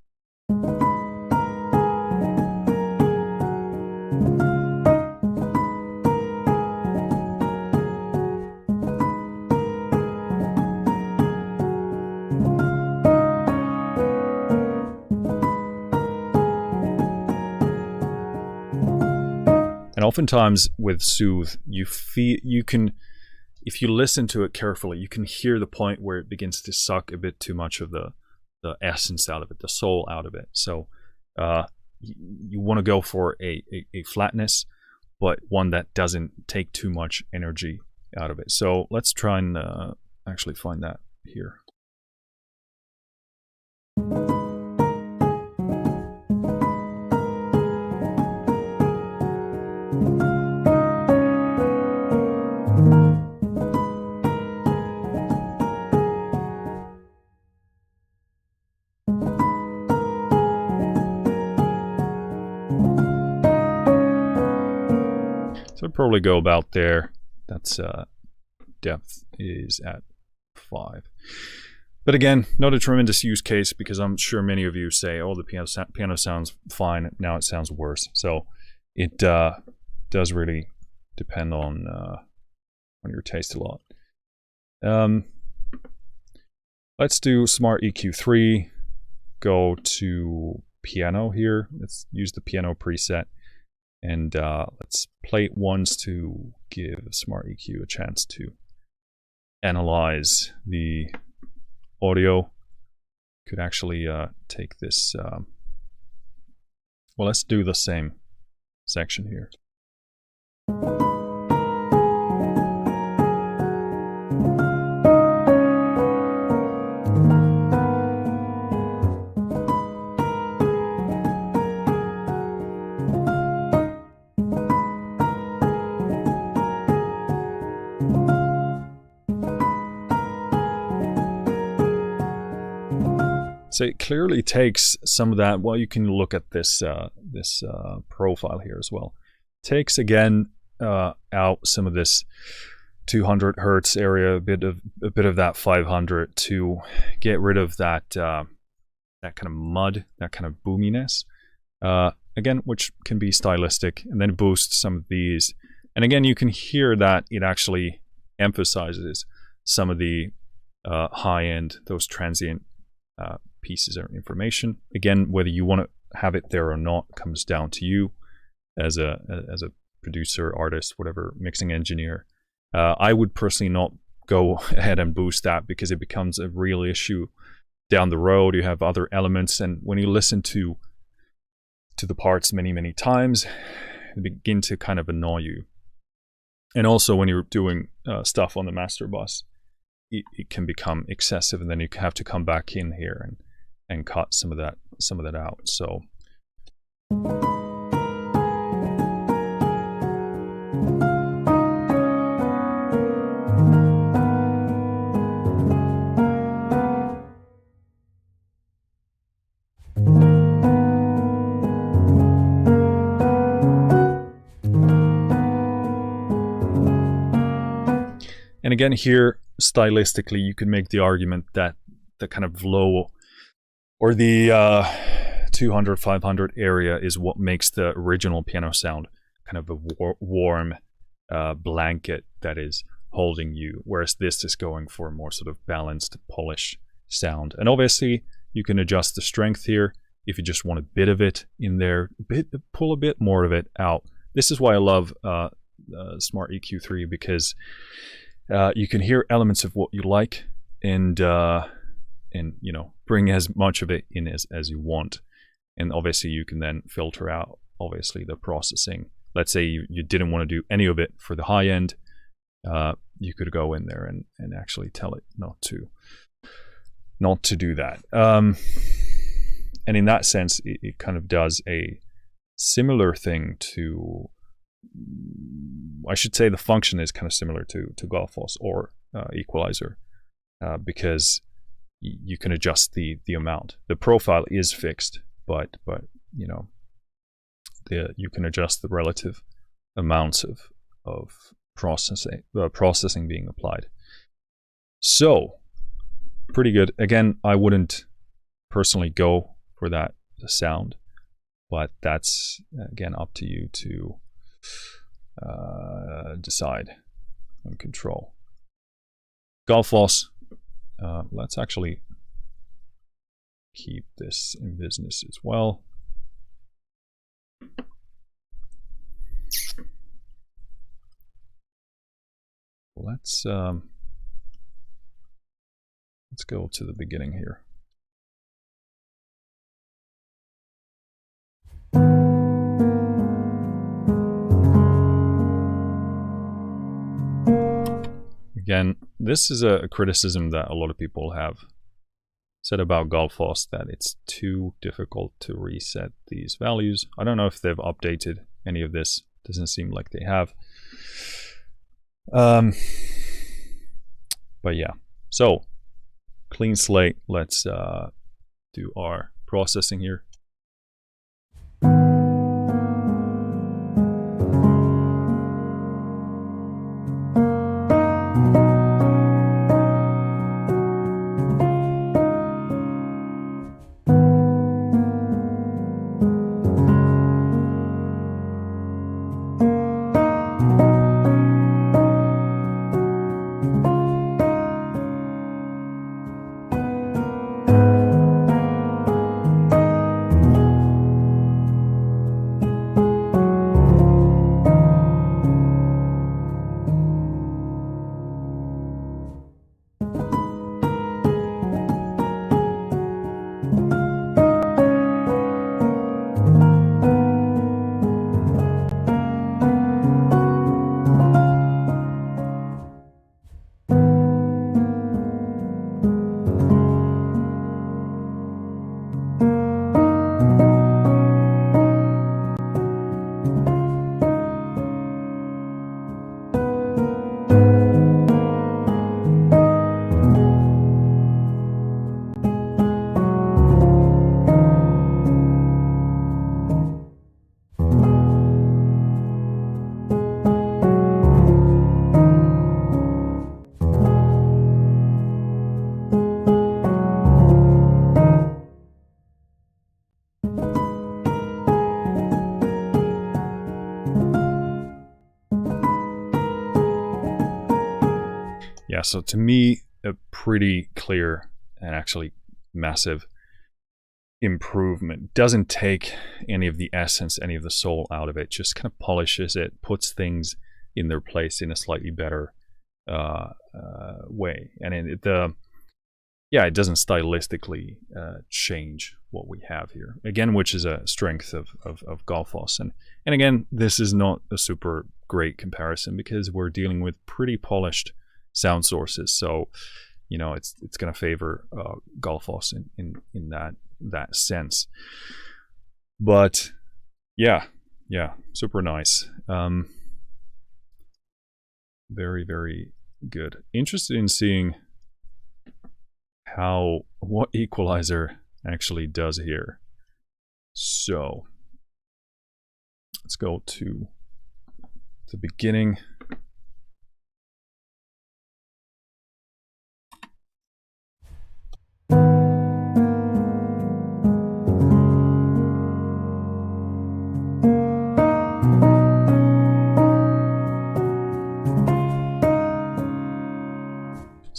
Speaker 1: And oftentimes with soothe, you can, if you listen to it carefully, you can hear the point where it begins to suck a bit too much of the essence out of it, the soul out of it. So you want to go for a flatness, but one that doesn't take too much energy out of it. So let's try and actually find that here. So I'd probably go about there. That's depth is at 5. But again, not a tremendous use case, because I'm sure many of you say, oh, the piano sounds fine, now it sounds worse. So it does really depend on your taste a lot. Let's do Smart EQ 3, go to piano here. Let's use the piano preset. And let's play it once to give Smart EQ a chance to analyze the audio. Could actually take this. Well, let's do the same section here. So it clearly takes some of that. Well, you can look at this profile here as well. Takes again out some of this 200 hertz area, a bit of that 500 to get rid of that that kind of mud, that kind of boominess. Again, which can be stylistic, and then boost some of these. And again, you can hear that it actually emphasizes some of the high-end, those transient pieces of information. Again, whether you want to have it there or not comes down to you as a producer, artist, whatever, mixing engineer. I would personally not go ahead and boost that, because it becomes a real issue down the road. You have other elements, and when you listen to the parts many times, they begin to kind of annoy you. And also when you're doing stuff on the master bus, it can become excessive, and then you have to come back in here and cut some of that out. So And again, here, stylistically, you could make the argument that the kind of low or the 200, 500 area is what makes the original piano sound kind of a warm blanket that is holding you, whereas this is going for a more sort of balanced, polished sound. And obviously, you can adjust the strength here if you just want a bit of it in there, pull a bit more of it out. This is why I love Smart EQ3, because you can hear elements of what you like and you know, bring as much of it in as you want. And obviously you can then filter out obviously the processing. Let's say you didn't want to do any of it for the high end, you could go in there and actually tell it not to do that. And in that sense, it kind of does a similar thing to, I should say the function is kind of similar to Gullfoss or Equalizer, because you can adjust the amount. The profile is fixed, but you know, you can adjust the relative amounts of processing being applied. So pretty good. Again, I wouldn't personally go for that sound, but that's again up to you to decide and control. Gullfoss, let's actually keep this in business as well. Let's go to the beginning here. Again, this is a criticism that a lot of people have said about Gullfoss, that it's too difficult to reset these values. I don't know if they've updated any of this. Doesn't seem like they have. But yeah, so clean slate. Let's do our processing here. Yeah, so to me, a pretty clear and actually massive improvement. Doesn't take any of the essence, any of the soul out of it, just kind of polishes it, puts things in their place in a slightly better way. And it doesn't stylistically change what we have here. Again, which is a strength of Gullfoss. And again, this is not a super great comparison because we're dealing with pretty polished sound sources, so you know it's going to favor Gullfoss in that sense. But yeah, super nice. Very, very good. Interested in seeing what Equalizer actually does here. So let's go to the beginning.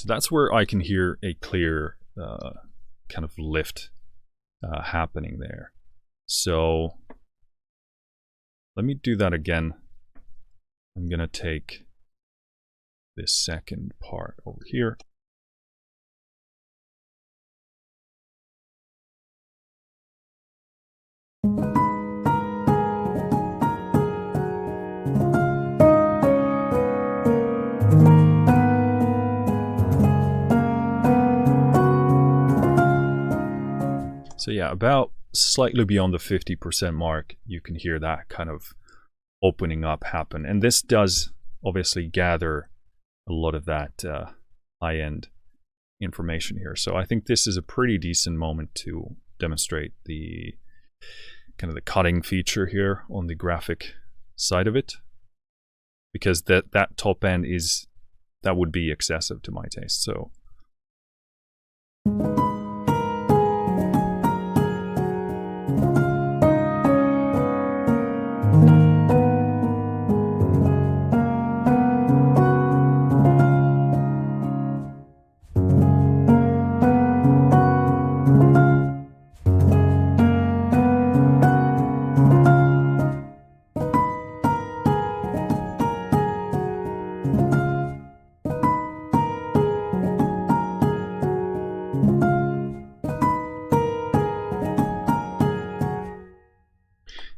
Speaker 1: that's where I can hear a clear kind of lift happening there. So let me do that again. I'm going to take this second part over here. So yeah, about slightly beyond the 50% mark, you can hear that kind of opening up happen. And this does obviously gather a lot of that high-end information here. So I think this is a pretty decent moment to demonstrate the kind of the cutting feature here on the graphic side of it, because that top end that would be excessive to my taste. So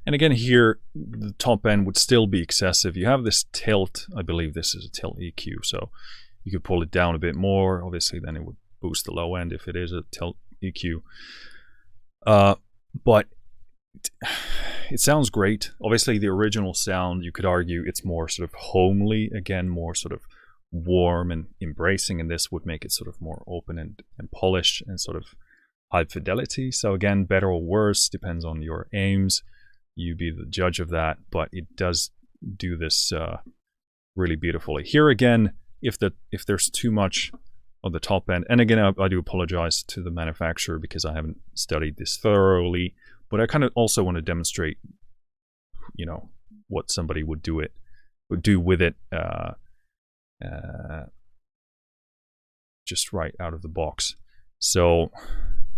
Speaker 1: and again here, the top end would still be excessive. You have this tilt. I believe this is a tilt EQ, so you could pull it down a bit more. Obviously, then it would boost the low end if it is a tilt EQ. But it sounds great. Obviously, the original sound, you could argue it's more sort of homely, again, more sort of warm and embracing, and this would make it sort of more open and polished and sort of high fidelity. So again, better or worse, depends on your aims. You be the judge of that, but it does do this really beautifully. Here again, if there's too much of the top end, and again, I do apologize to the manufacturer because I haven't studied this thoroughly, but I kind of also want to demonstrate, you know, what somebody would do with it just right out of the box. So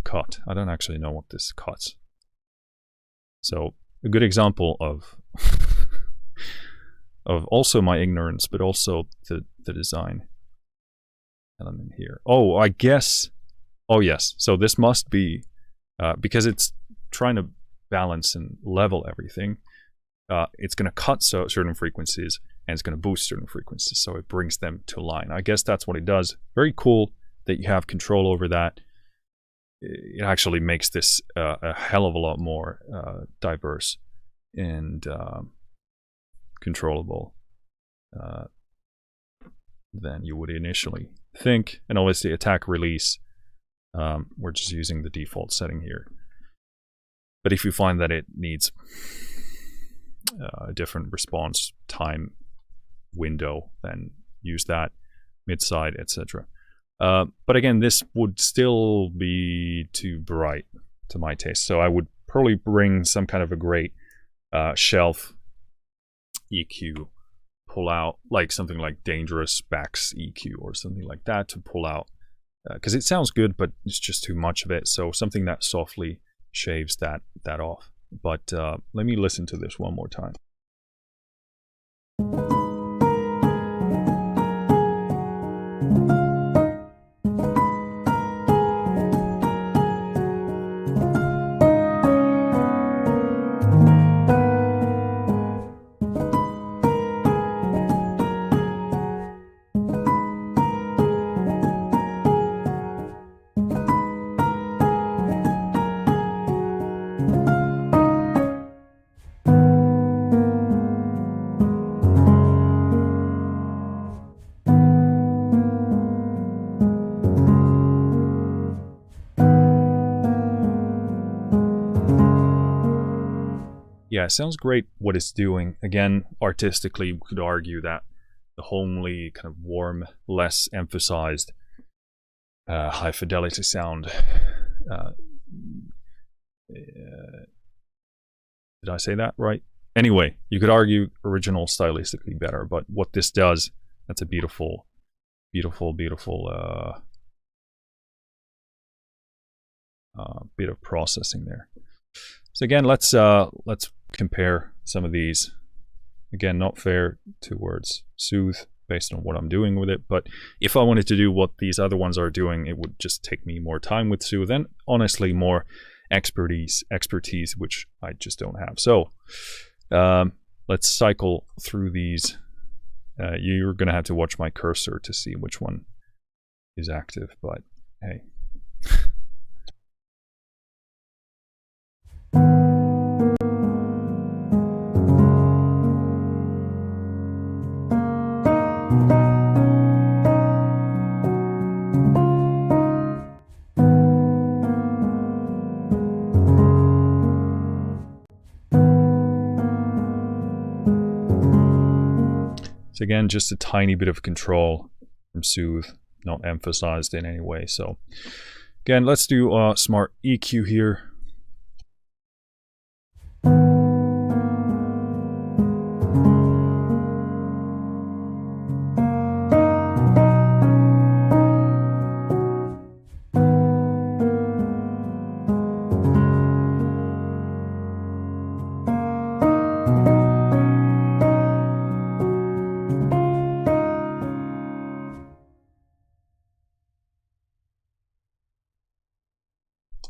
Speaker 1: cut. I don't actually know what this cuts. So a good example of also my ignorance, but also the design element here. Oh, I guess. Oh yes. So this must be because it's trying to balance and level everything. It's going to cut certain frequencies and it's going to boost certain frequencies, so it brings them to line. I guess that's what it does. Very cool that you have control over that. It actually makes this a hell of a lot more diverse and controllable than you would initially think. And obviously attack release, we're just using the default setting here. But if you find that it needs a different response time window, then use that, mid-side, etc. But again, this would still be too bright to my taste. So I would probably bring some kind of a great shelf EQ, pull out like something like dangerous backs EQ or something like that to pull out, because it sounds good, but it's just too much of it. So something that softly shaves that off. But let me listen to this one more time. Yeah, it sounds great what it's doing. Again, artistically, we could argue that the homely, kind of warm, less emphasized, high fidelity sound. Did I say that right? Anyway, you could argue original stylistically better, but what this does, that's a beautiful beautiful bit of processing there. So again, let's compare some of these. Again, not fair towards Soothe based on what I'm doing with it, but if I wanted to do what these other ones are doing, it would just take me more time with Soothe and honestly more expertise, which I just don't have. So let's cycle through these. You're gonna have to watch my cursor to see which one is active, but hey. So again, just a tiny bit of control from Soothe, not emphasized in any way. So again, let's do smart EQ here.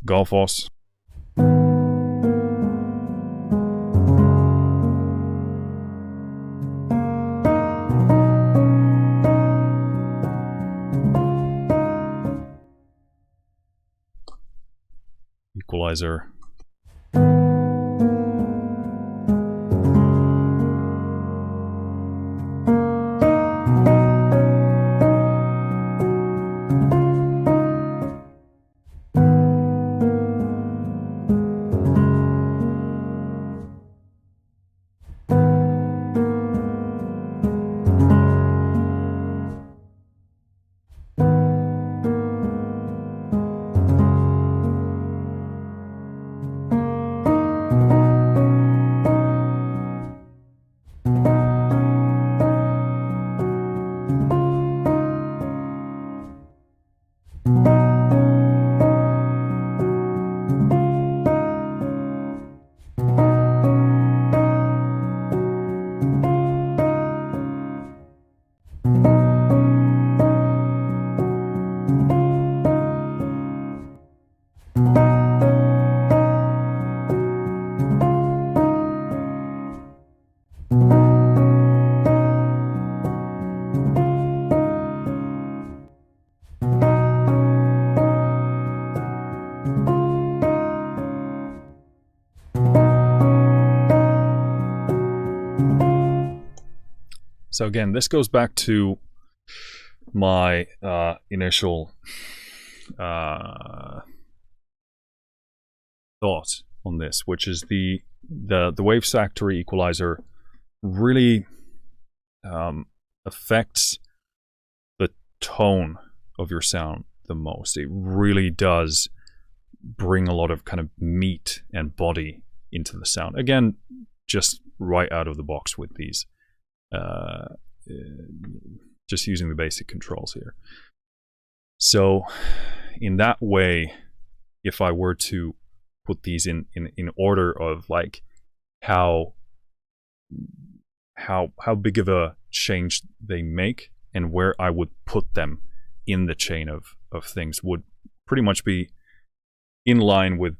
Speaker 1: Gullfoss. Equalizer. So again, this goes back to my initial thought on this, which is the wave factory equalizer really affects the tone of your sound the most. It really does bring a lot of kind of meat and body into the sound. Again, just right out of the box with these. Just using the basic controls here. So in that way, if I were to put these in order of like how big of a change they make and where I would put them in the chain of things would pretty much be in line with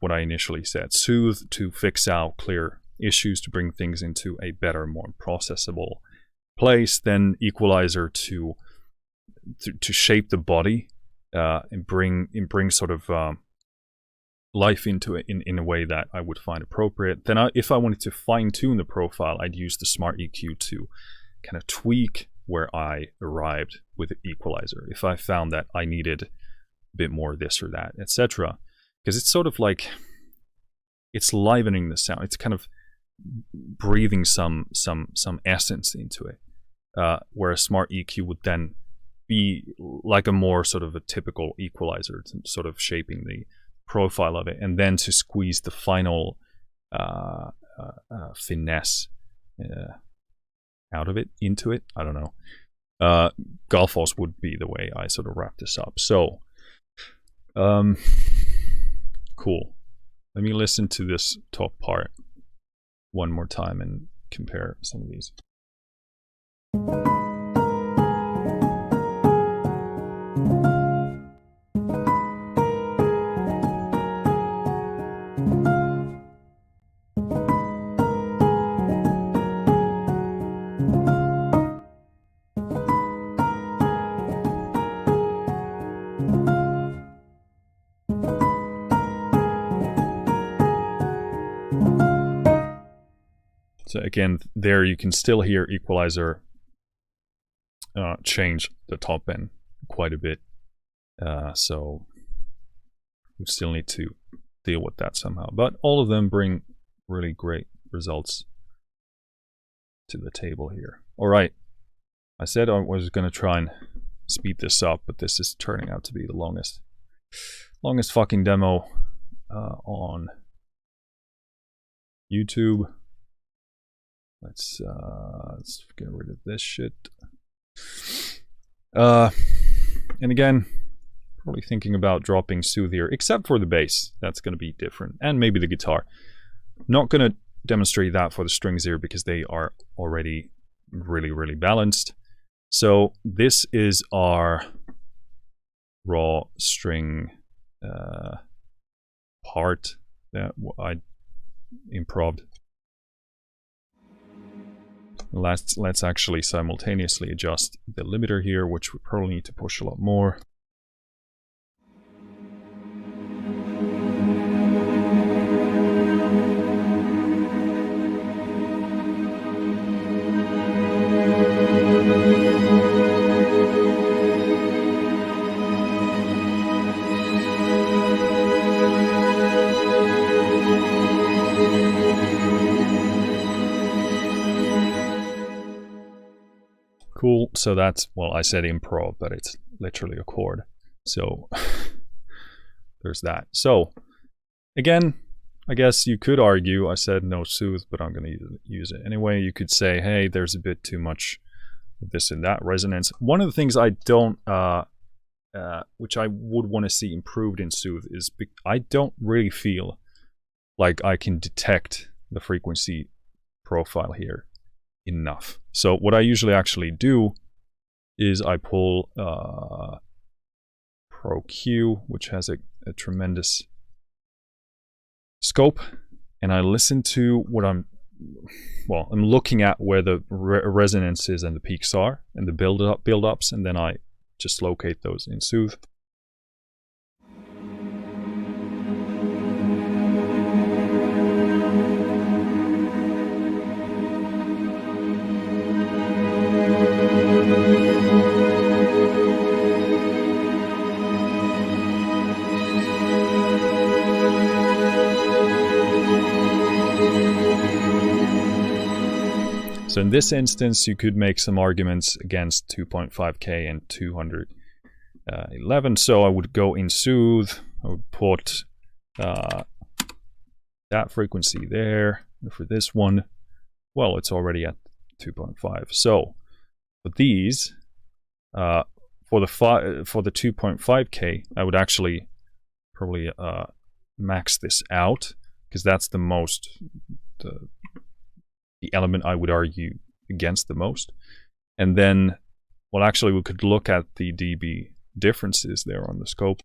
Speaker 1: what I initially said. Soothe to fix out clear issues, to bring things into a better, more processable place, then equalizer to shape the body and bring sort of life into it in a way that I would find appropriate. Then if I wanted to fine tune the profile, I'd use the smart EQ to kind of tweak where I arrived with the equalizer. If I found that I needed a bit more this or that, etc. Because it's sort of like, it's livening the sound. It's kind of breathing some essence into it, where a smart EQ would then be like a more sort of a typical equalizer, sort of shaping the profile of it, and then to squeeze the final finesse out of it, into it. I don't know. Gullfoss would be the way I sort of wrap this up. So, cool. Let me listen to this top part one more time and compare some of these. So again, there you can still hear Equalizer change the top end quite a bit. So we still need to deal with that somehow. But all of them bring really great results to the table here. All right. I said I was going to try and speed this up, but this is turning out to be the longest fucking demo on YouTube. Let's get rid of this shit. And again, probably thinking about dropping Soothe here, except for the bass. That's going to be different, and maybe the guitar. Not going to demonstrate that for the strings here because they are already really balanced. So this is our raw string part that I improv'd. Let's actually simultaneously adjust the limiter here, which we probably need to push a lot more. Cool, so that's, well, I said improv, but it's literally a chord. So there's that. So again, I guess you could argue, I said no soothe, but I'm going to use it anyway. You could say, hey, there's a bit too much of this and that resonance. One of the things I don't, which I would want to see improved in soothe is I don't really feel like I can detect the frequency profile here enough. So what I usually actually do is I pull Pro Q, which has a tremendous scope, and I listen to what I'm looking at where the resonances and the peaks are and the build-ups, and then I just locate those in soothe. So in this instance, you could make some arguments against 2.5K and 211. So I would go in soothe, I would put that frequency there. And for this one, well, it's already at 2.5. So for these, for the 2.5K, I would actually probably max this out, because that's the most, the element I would argue against the most. And then, well, actually we could look at the dB differences there on the scope.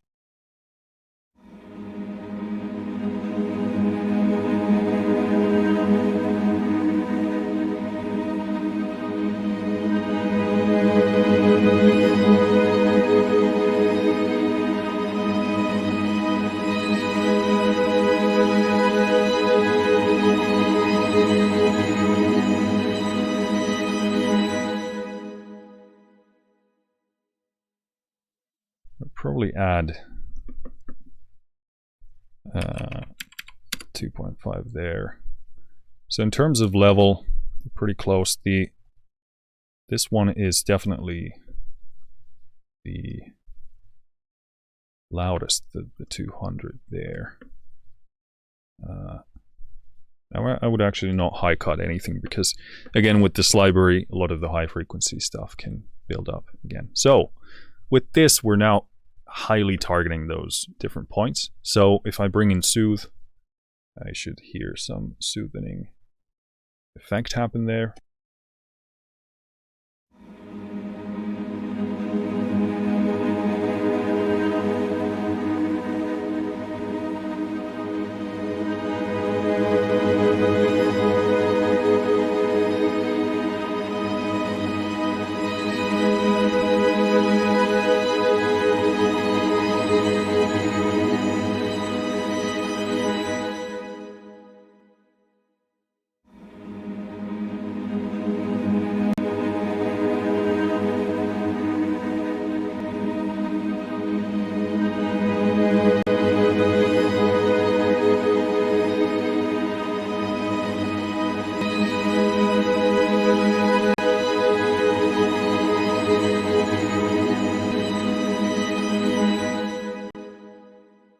Speaker 1: Probably add 2.5 there. So in terms of level, pretty close. This one is definitely the loudest, the 200 there. Now I would actually not high cut anything, because again with this library, a lot of the high frequency stuff can build up again. So with this, we're now highly targeting those different points. So if I bring in soothe, I should hear some soothing effect happen there.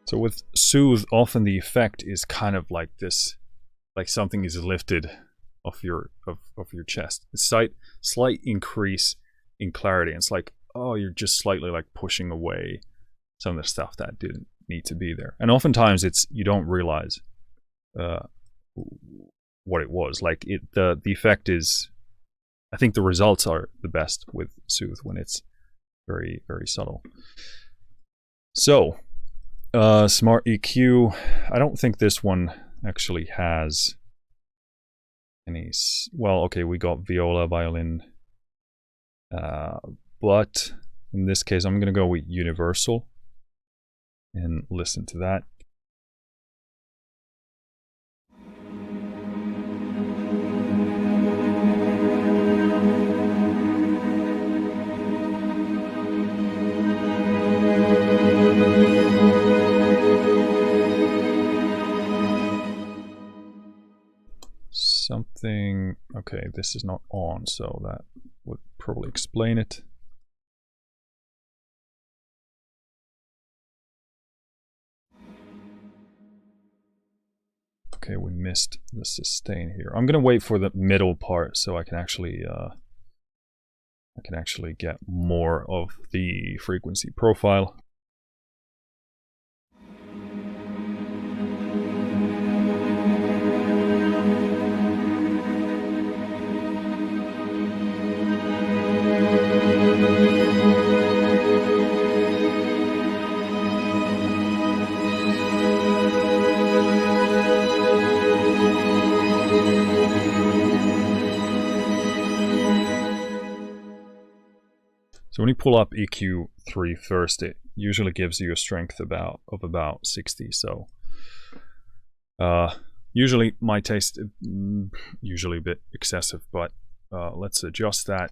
Speaker 1: So with soothe, often the effect is kind of like this, like something is lifted off your chest. A slight increase in clarity. It's like, oh, you're just slightly like pushing away some of the stuff that didn't need to be there. And oftentimes it's, you don't realize what it was. Like the effect is, I think the results are the best with soothe when it's very, very subtle. So smart EQ, I don't think this one actually has any, well, okay, we got viola, violin, but in this case I'm going to go with universal and listen to that. Something, okay, this is not on, so that would probably explain it. Okay, we missed the sustain here. I'm gonna wait for the middle part so I can actually get more of the frequency profile. So when you pull up EQ3 first, it usually gives you a strength of about 60. So usually my taste, usually a bit excessive, but let's adjust that.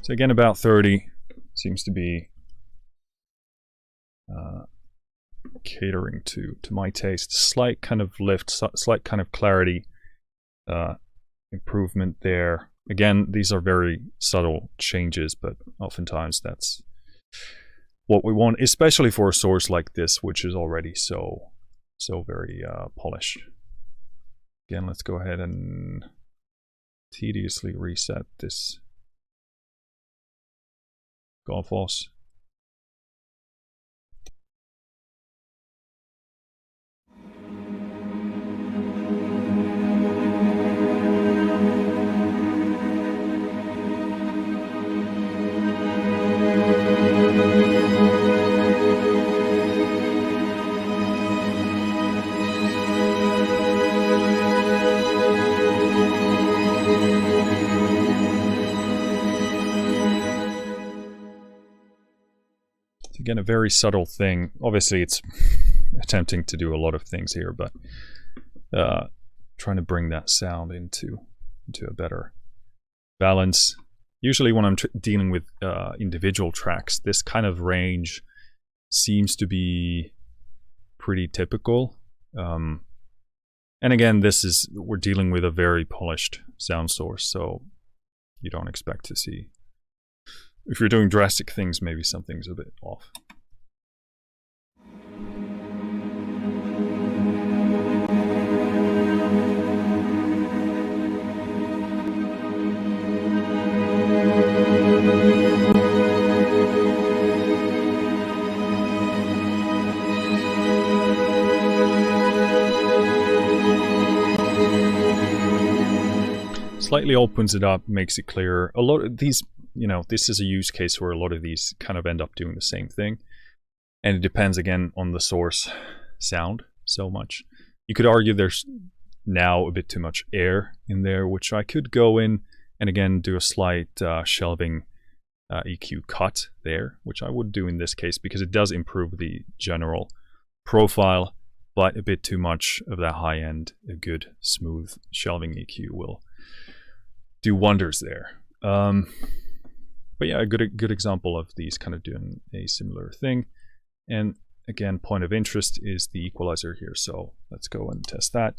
Speaker 1: So again, about 30 seems to be catering to my taste. Slight kind of lift, slight kind of clarity improvement there. Again, these are very subtle changes, but oftentimes that's what we want, especially for a source like this, which is already so very polished. Again, let's go ahead and tediously reset this Gullfoss. Again, a very subtle thing. Obviously, it's attempting to do a lot of things here, but trying to bring that sound into a better balance. Usually when I'm dealing with individual tracks, this kind of range seems to be pretty typical. And again, we're dealing with a very polished sound source, so you don't expect to see, if you're doing drastic things, maybe something's a bit off. Slightly opens it up, makes it clearer. A lot of these, this is a use case where a lot of these kind of end up doing the same thing. And it depends, again, on the source sound so much. You could argue there's now a bit too much air in there, which I could go in and, again, do a slight shelving EQ cut there, which I would do in this case because it does improve the general profile, but a bit too much of that high end, a good, smooth shelving EQ will do wonders there. But yeah, a good example of these kind of doing a similar thing. And again, point of interest is the equalizer here, so let's go and test that.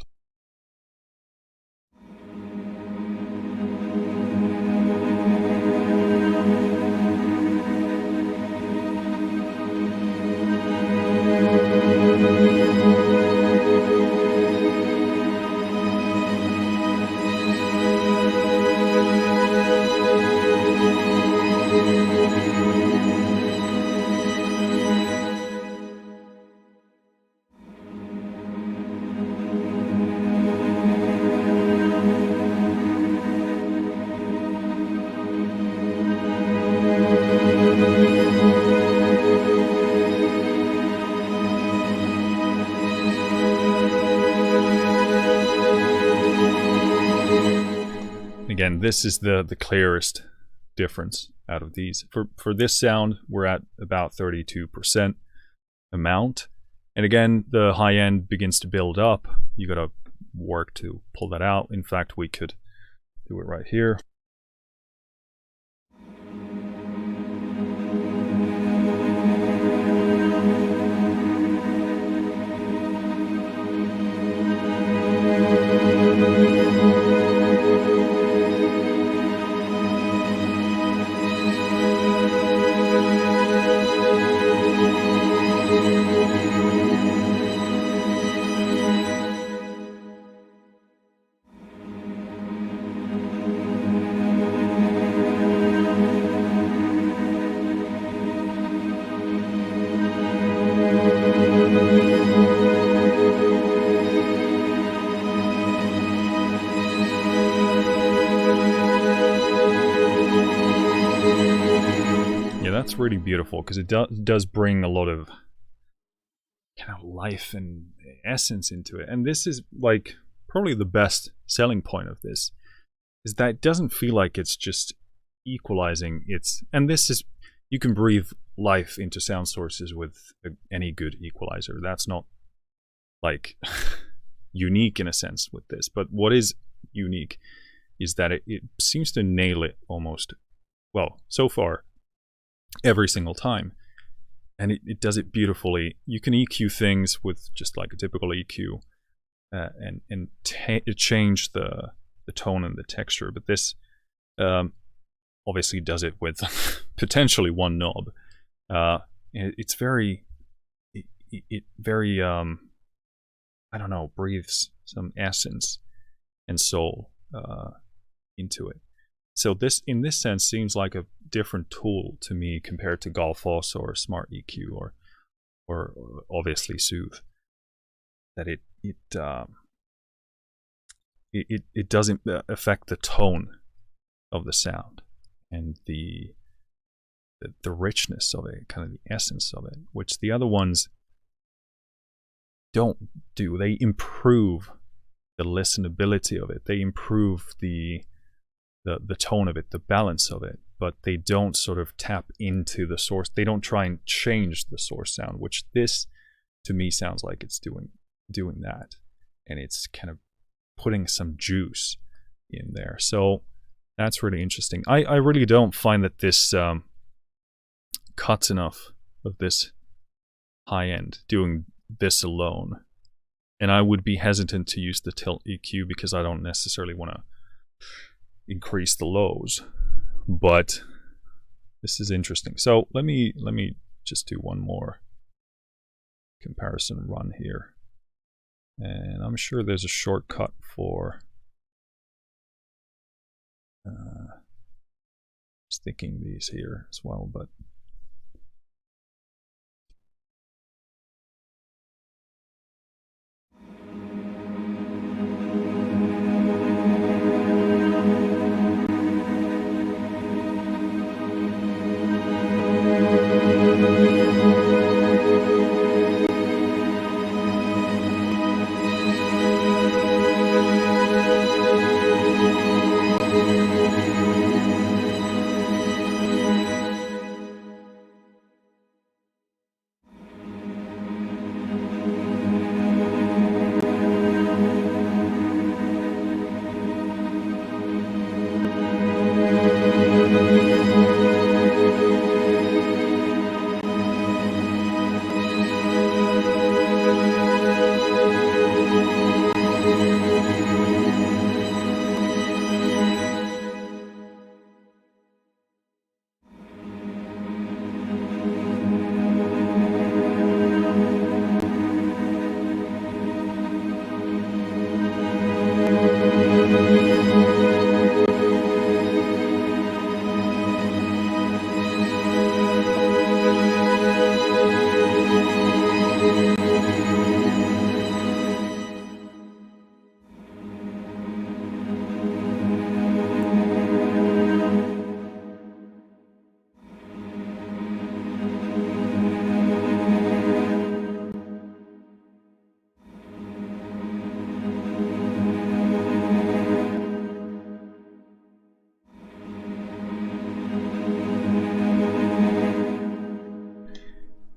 Speaker 1: Again, this is the clearest difference out of these. For this sound, we're at about 32% amount. And again, the high end begins to build up. You gotta work to pull that out. In fact, we could do it right here. That's really beautiful because it does bring a lot of kind of life and essence into it. And this is like probably the best selling point of this, is that it doesn't feel like it's just equalizing. And this is, you can breathe life into sound sources with any good equalizer. That's not like unique in a sense with this, but what is unique is that it seems to nail it almost, well, so far, every single time, and it does it beautifully. You can EQ things with just like a typical EQ and change the tone and the texture, but this obviously does it with potentially one knob. It's very I don't know, breathes some essence and soul into it. So this, in this sense, seems like a different tool to me compared to Gullfoss or Smart EQ or obviously Soothe. That it doesn't affect the tone of the sound and the richness of it, kind of the essence of it, which the other ones don't do. They improve the listenability of it. They improve the tone of it, the balance of it, but they don't sort of tap into the source. They don't try and change the source sound, which this to me sounds like it's doing that, and it's kind of putting some juice in there. So that's really interesting. I really don't find that this cuts enough of this high end doing this alone. And I would be hesitant to use the tilt EQ because I don't necessarily want to increase the lows. But this is interesting. So let me just do one more comparison run here. And I'm sure there's a shortcut for sticking these here as well, but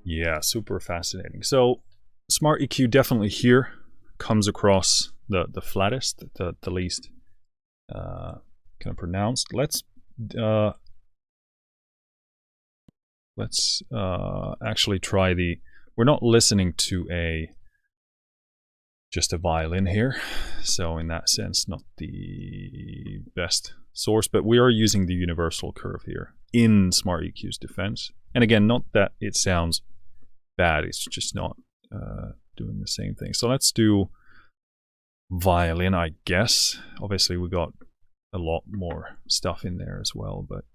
Speaker 1: yeah, super fascinating. So Smart EQ definitely here comes across the flattest, the least kind of pronounced. Let's actually try the. We're not listening to just a violin here, so in that sense, not the best source, but we are using the universal curve here in Smart EQ's defense. And again, not that it sounds bad, it's just not doing the same thing. So let's do violin, I guess. Obviously we got a lot more stuff in there as well, but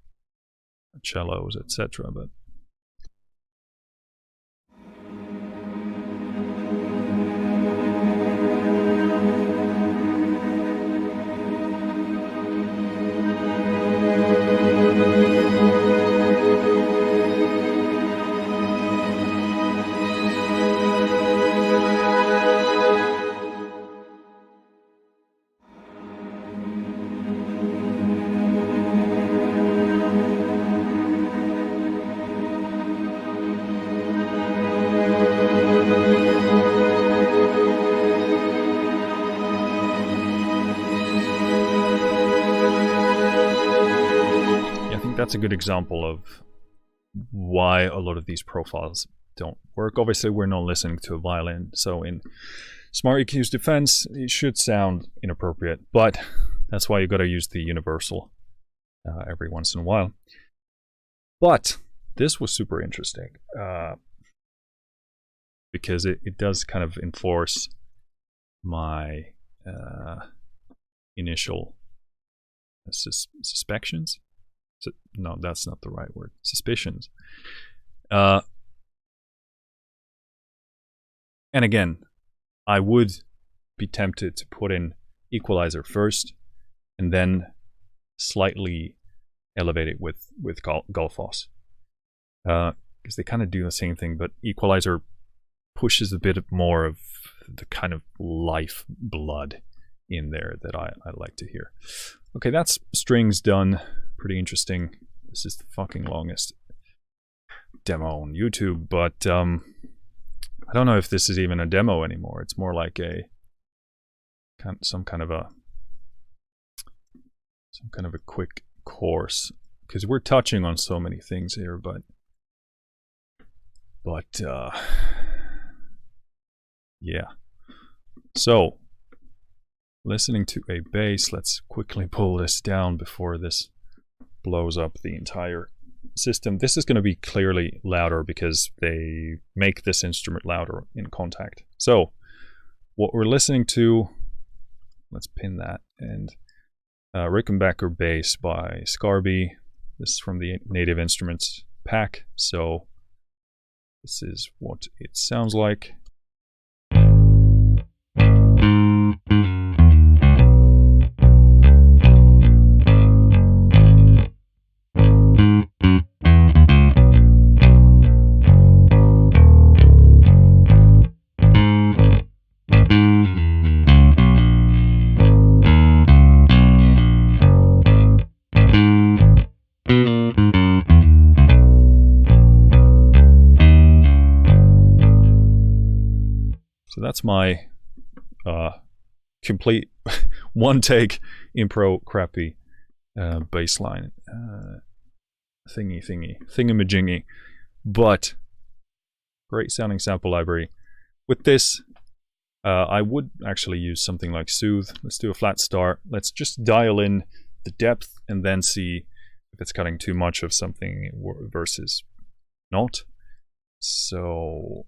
Speaker 1: cellos, etc. But that's a good example of why a lot of these profiles don't work. Obviously, we're not listening to a violin, so in Smart EQ's defense, it should sound inappropriate, but that's why you got to use the universal every once in a while. But this was super interesting because it does kind of enforce my initial suspicions. No, that's not the right word. Suspicions. And again, I would be tempted to put in Equalizer first and then slightly elevate it with Gullfoss. Because they kind of do the same thing, but Equalizer pushes a bit more of the kind of life blood in there that I like to hear. Okay, that's strings done. Pretty interesting. This is the fucking longest demo on YouTube, but I don't know if this is even a demo anymore. It's more like some kind of a quick course, because we're touching on so many things here, but Yeah. So, listening to a bass, let's quickly pull this down before this blows up the entire system. This is going to be clearly louder because they make this instrument louder in contact. So, what we're listening to, let's pin that, and Rickenbacker Bass by Scarby. This is from the Native Instruments pack, so this is what it sounds like. So that's my complete one-take impro crappy bass line thingamajingy, but great sounding sample library. With this, I would actually use something like Soothe. Let's do a flat start. Let's just dial in the depth and then see if it's cutting too much of something versus not. So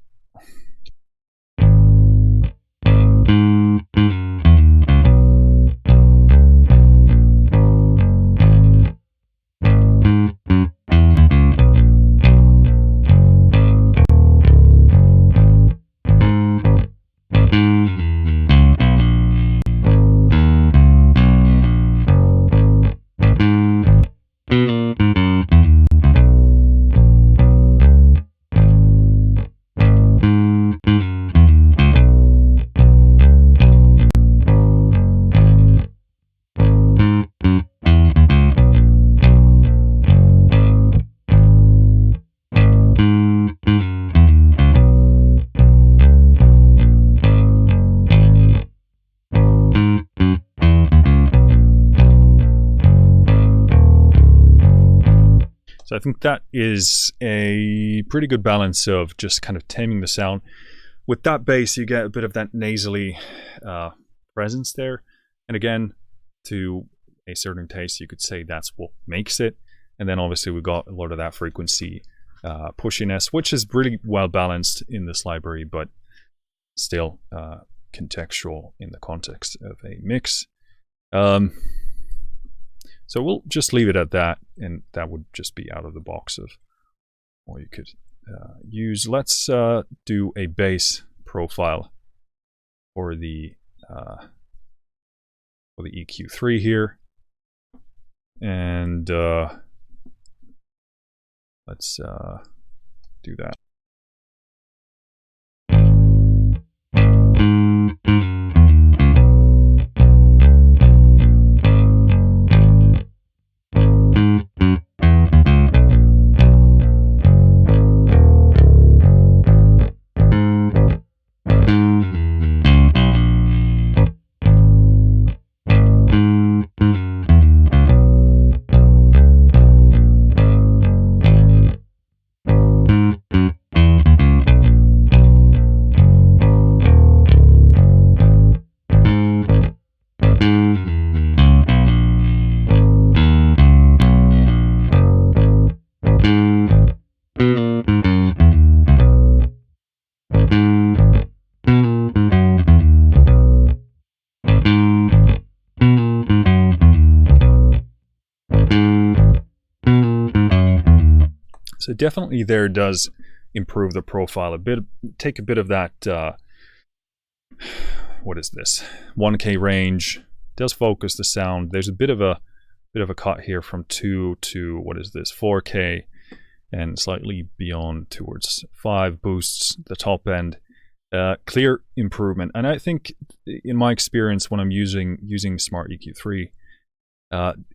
Speaker 1: I think that is a pretty good balance of just kind of taming the sound. With that bass, you get a bit of that nasally presence there. And again, to a certain taste, you could say that's what makes it. And then obviously we got a lot of that frequency pushiness, which is really well balanced in this library, but still contextual in the context of a mix. So we'll just leave it at that, and that would just be out of the box of what you could use. Let's do a bass profile for the EQ3 here, and let's do that. So definitely there does improve the profile a bit, take a bit of that, what is this, 1K range, does focus the sound. There's a bit of a cut here from 2 to, what is this, 4K, and slightly beyond towards 5, boosts the top end. Clear improvement. And I think in my experience when I'm using Smart EQ3,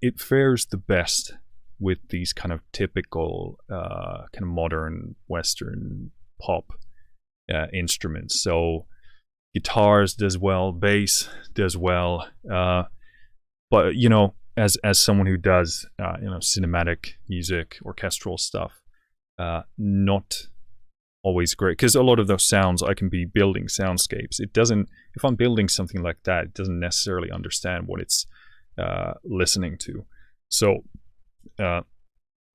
Speaker 1: it fares the best with these kind of typical kind of modern Western pop instruments. So guitars does well, bass does well, but you know, as someone who does you know, cinematic music, orchestral stuff, not always great, because a lot of those sounds, I can be building soundscapes. It doesn't, if I'm building something like that, it doesn't necessarily understand what it's listening to. So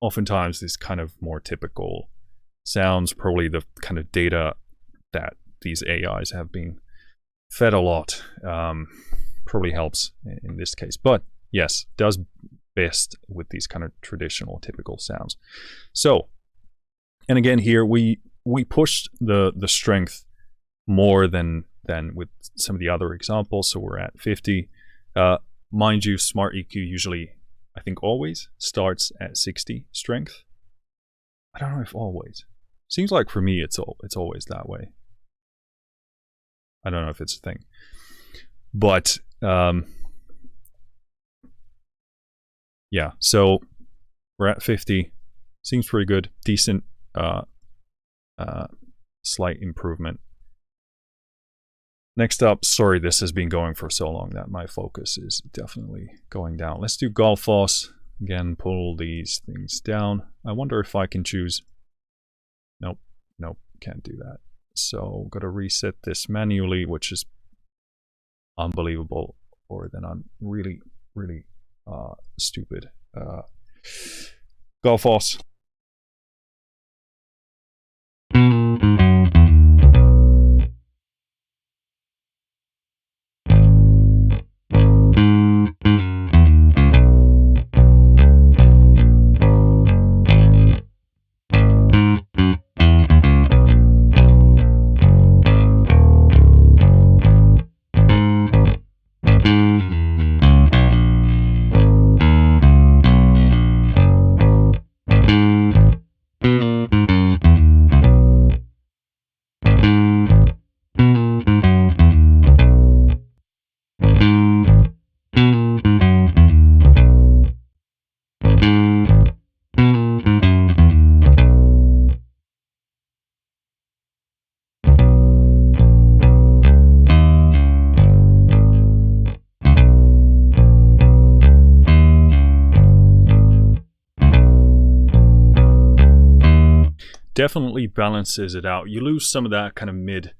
Speaker 1: oftentimes these kind of more typical sounds, probably the kind of data that these AIs have been fed a lot, probably helps in this case. But yes, does best with these kind of traditional typical sounds. So, and again here we pushed the strength more than with some of the other examples. So we're at 50. Mind you, Smart EQ usually, I think always starts at 60 strength. I don't know if always. Seems like for me it's always that way. I don't know if it's a thing. But yeah, so we're at 50. Seems pretty good. Decent slight improvement. Next up, sorry this has been going for so long that my focus is definitely going down. Let's do Gullfoss. Again, pull these things down. I wonder if I can choose. Nope, can't do that. So gotta reset this manually, which is unbelievable, or then I'm really stupid. Gullfoss. Definitely balances it out. You lose some of that kind of mid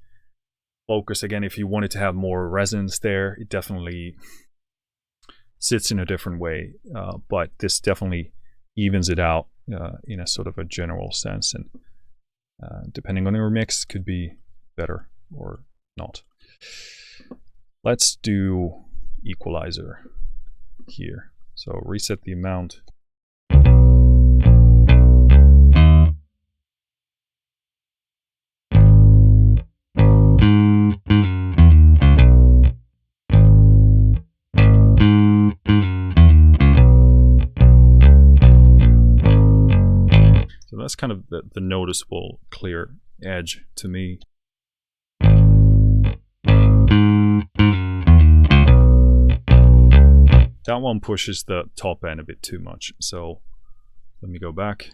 Speaker 1: focus. Again, if you wanted to have more resonance there, it definitely sits in a different way, but this definitely evens it out in a sort of a general sense, and depending on your mix, could be better or not. Let's do equalizer here. So reset the amount. So that's kind of the noticeable clear edge to me. That one pushes the top end a bit too much. So let me go back.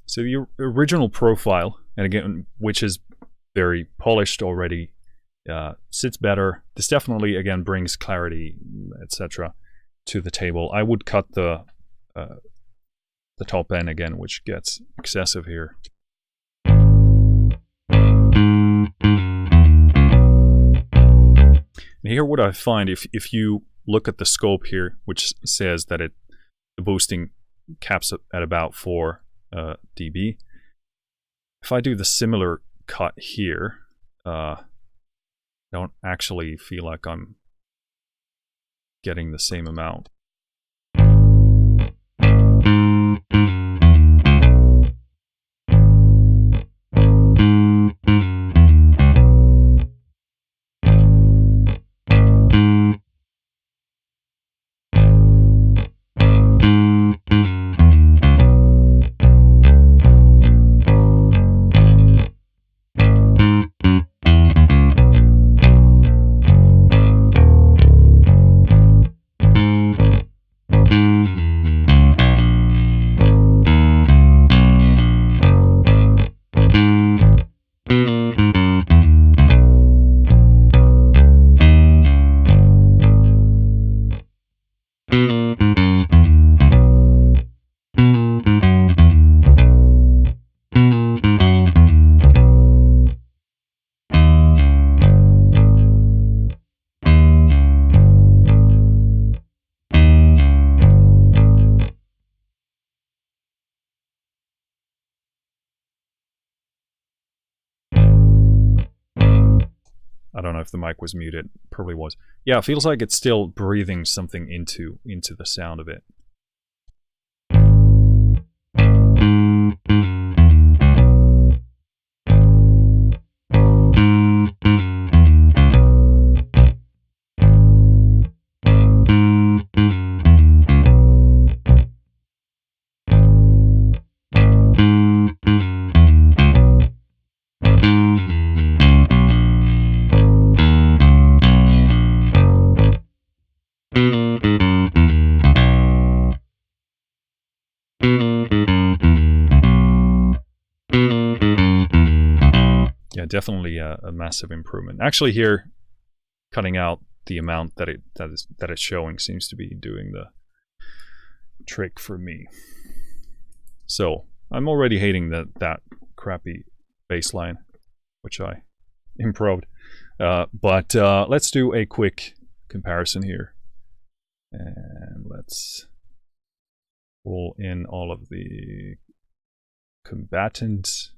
Speaker 1: So your original profile, and again, which is very polished already, sits better. This definitely, again, brings clarity, etc., to the table. I would cut the top end again, which gets excessive here. And here, what I find, if you look at the scope here, which says that the boosting caps at about 4 dB. If I do the similar cut here, I don't actually feel like I'm getting the same amount. know if the mic was muted. Probably was. Yeah, it feels like it's still breathing something into the sound of it. Yeah, definitely a massive improvement. Actually, here, cutting out the amount that it's showing seems to be doing the trick for me. So I'm already hating that crappy bass line, which I improved. But let's do a quick comparison here, and let's pull in all of the combatants.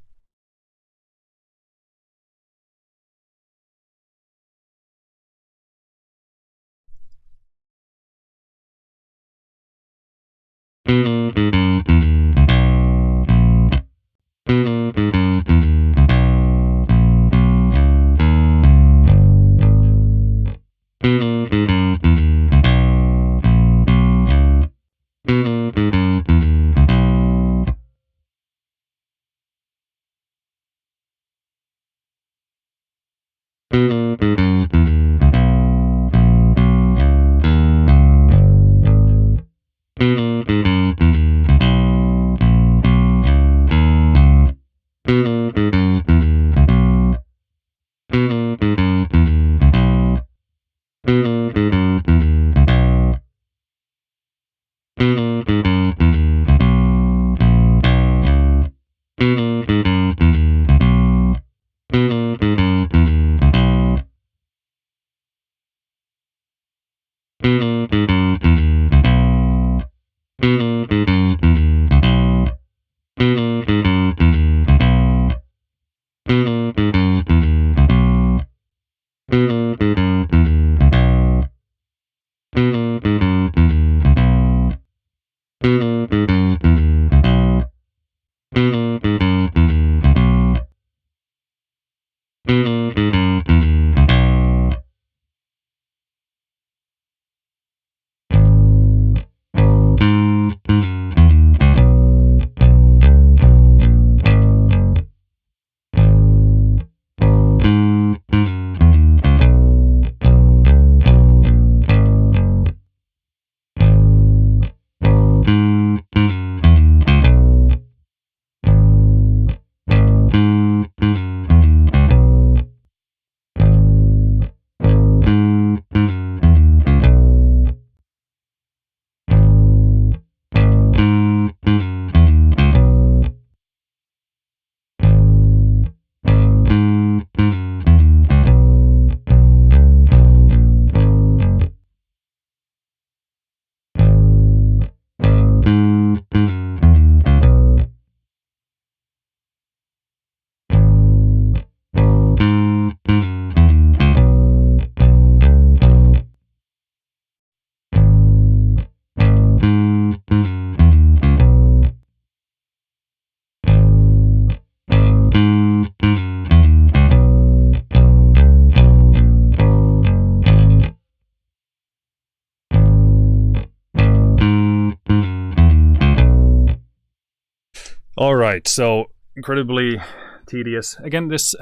Speaker 1: All right, so incredibly tedious. Again, this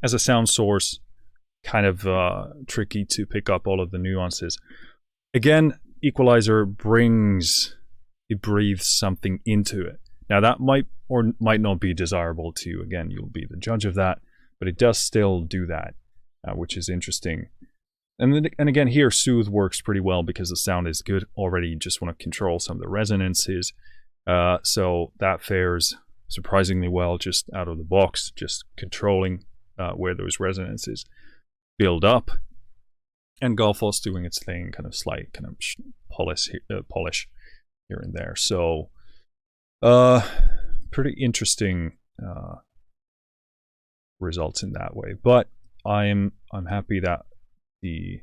Speaker 1: as a sound source, kind of tricky to pick up all of the nuances. Again, Equalizer breathes something into it. Now that might or might not be desirable to you. Again, you'll be the judge of that, but it does still do that, which is interesting. And again, here Soothe works pretty well because the sound is good already. You just want to control some of the resonances. So that fares surprisingly well just out of the box, just controlling where those resonances build up. And Gullfoss doing its thing, kind of slight kind of polish here and there. So pretty interesting results in that way. But I'm happy that the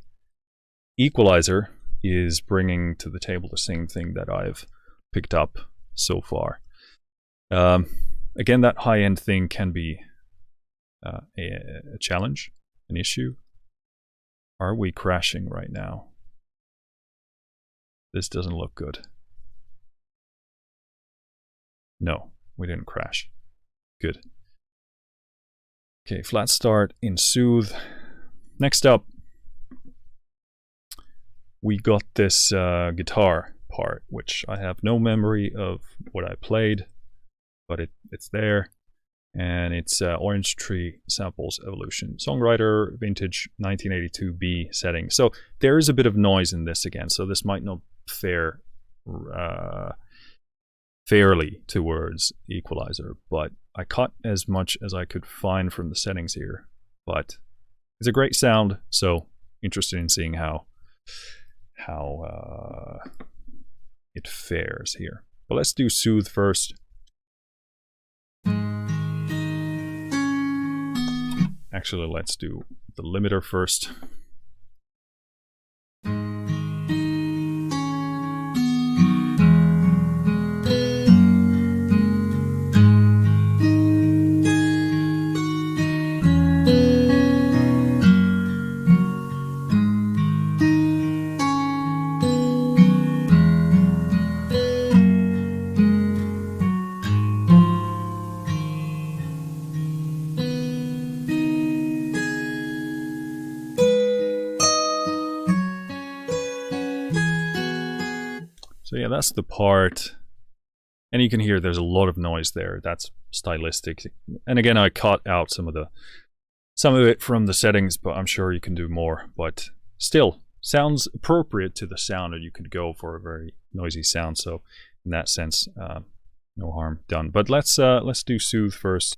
Speaker 1: equalizer is bringing to the table the same thing that I've picked up so far. Again, that high-end thing can be a challenge, an issue. Are we crashing right now? This doesn't look good. No, we didn't crash. Good. Okay, flat start in Soothe. Next up, we got this guitar part, which I have no memory of what I played, but it's there. And it's Orange Tree Samples Evolution. Songwriter, vintage 1982B setting. So there is a bit of noise in this again, so this might not fare fairly towards Equalizer, but I cut as much as I could find from the settings here. But it's a great sound, so interested in seeing how it fares here. But let's do Soothe first. Actually, let's do the limiter first. So yeah, that's the part. And you can hear there's a lot of noise there. That's stylistic. And again, I cut out some of it from the settings, but I'm sure you can do more. But still, sounds appropriate to the sound, and you could go for a very noisy sound. So in that sense, no harm done. But let's do Soothe first.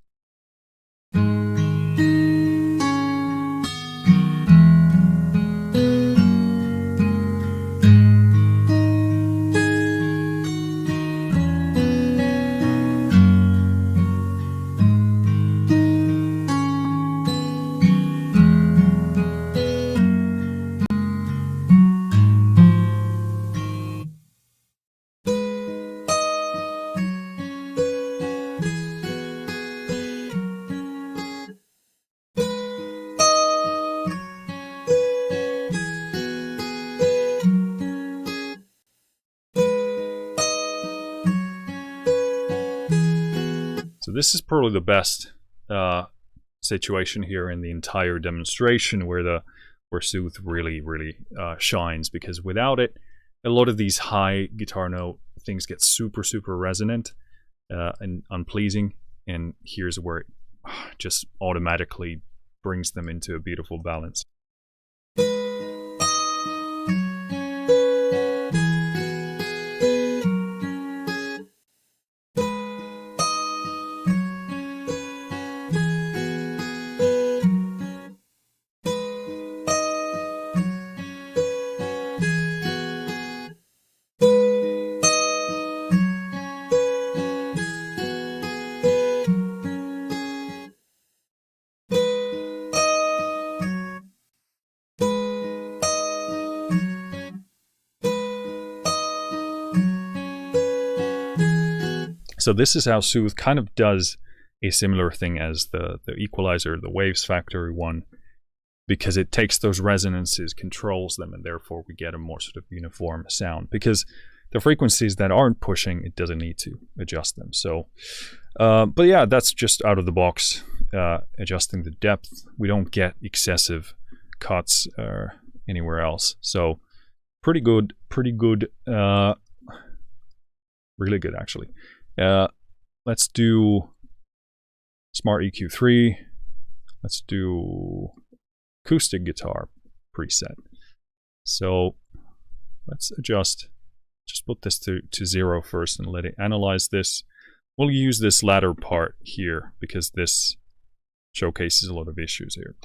Speaker 1: So this is probably the best situation here in the entire demonstration where Soothe really shines, because without it, a lot of these high guitar note things get super resonant and unpleasing, and here's where it just automatically brings them into a beautiful balance. So this is how Soothe kind of does a similar thing as the Equalizer, the Waves Factory one, because it takes those resonances, controls them, and therefore we get a more sort of uniform sound. Because the frequencies that aren't pushing, it doesn't need to adjust them. So, but yeah, that's just out of the box, adjusting the depth. We don't get excessive cuts anywhere else. So pretty good, really good actually. Let's do Smart EQ3. Let's do acoustic guitar preset. So let's just put this to 0 first and let it analyze this. We'll use this latter part here because this showcases a lot of issues here.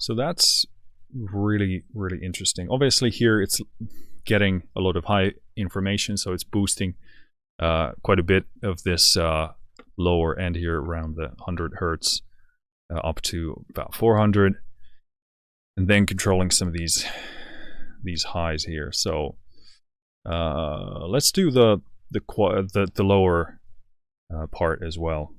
Speaker 1: So that's really, really interesting. Obviously here it's getting a lot of high information, so it's boosting quite a bit of this lower end here around the 100 hertz up to about 400, and then controlling some of these highs here. So let's do the lower part as well.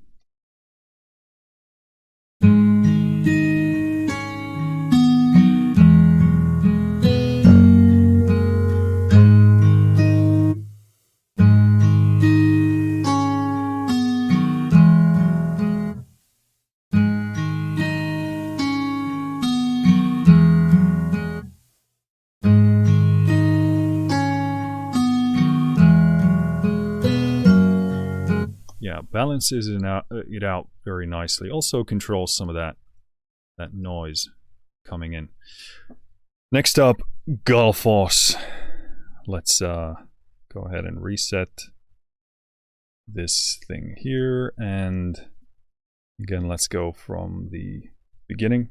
Speaker 1: Yeah, balances it out very nicely. Also controls some of that noise coming in. Next up, Gullfoss. Let's go ahead and reset this thing here, and again, let's go from the beginning.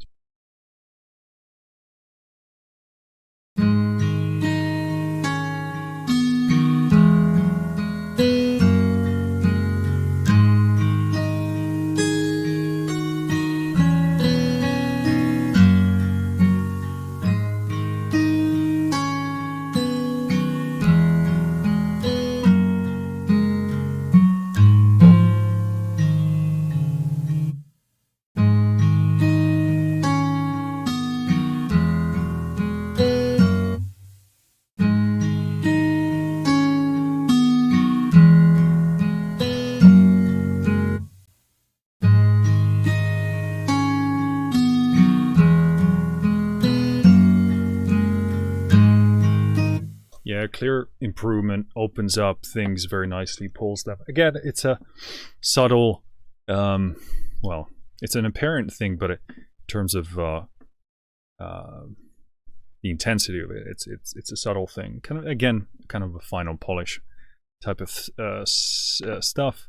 Speaker 1: Yeah, clear improvement, opens up things very nicely, pulls them. Again, it's a subtle, well, it's an apparent thing, but in terms of the intensity of it, it's a subtle thing. Kind of, again, kind of a final polish type of stuff.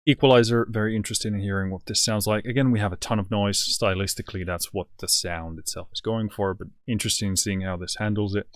Speaker 1: Equalizer, very interested in hearing what this sounds like. Again, we have a ton of noise. Stylistically, that's what the sound itself is going for, but interesting in seeing how this handles it.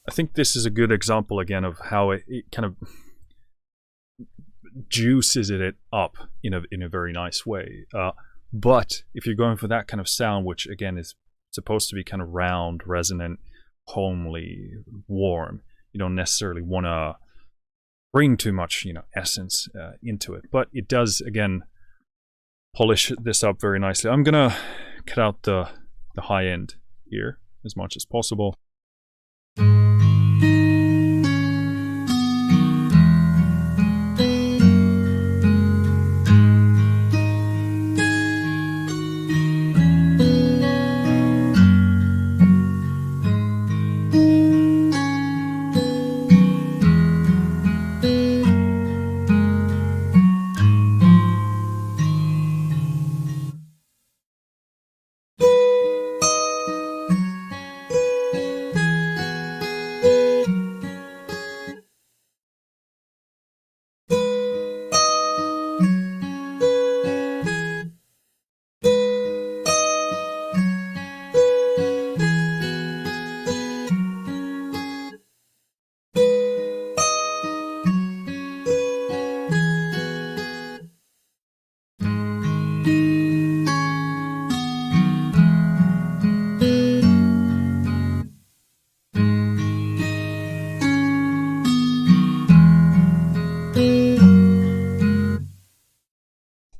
Speaker 1: I think this is a good example again of how it kind of juices it up in a very nice way. But if you're going for that kind of sound, which again is supposed to be kind of round, resonant, homely, warm, you don't necessarily want to bring too much, essence into it. But it does again polish this up very nicely. I'm gonna cut out the high end here as much as possible.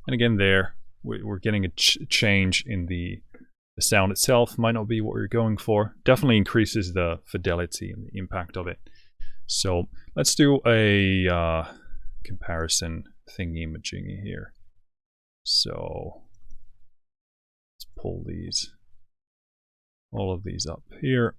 Speaker 1: And again, there we're getting a change in the sound itself. Might not be what we're going for. Definitely increases the fidelity and the impact of it. So let's do a comparison thingy-majingy here. So pull these, all of these up here.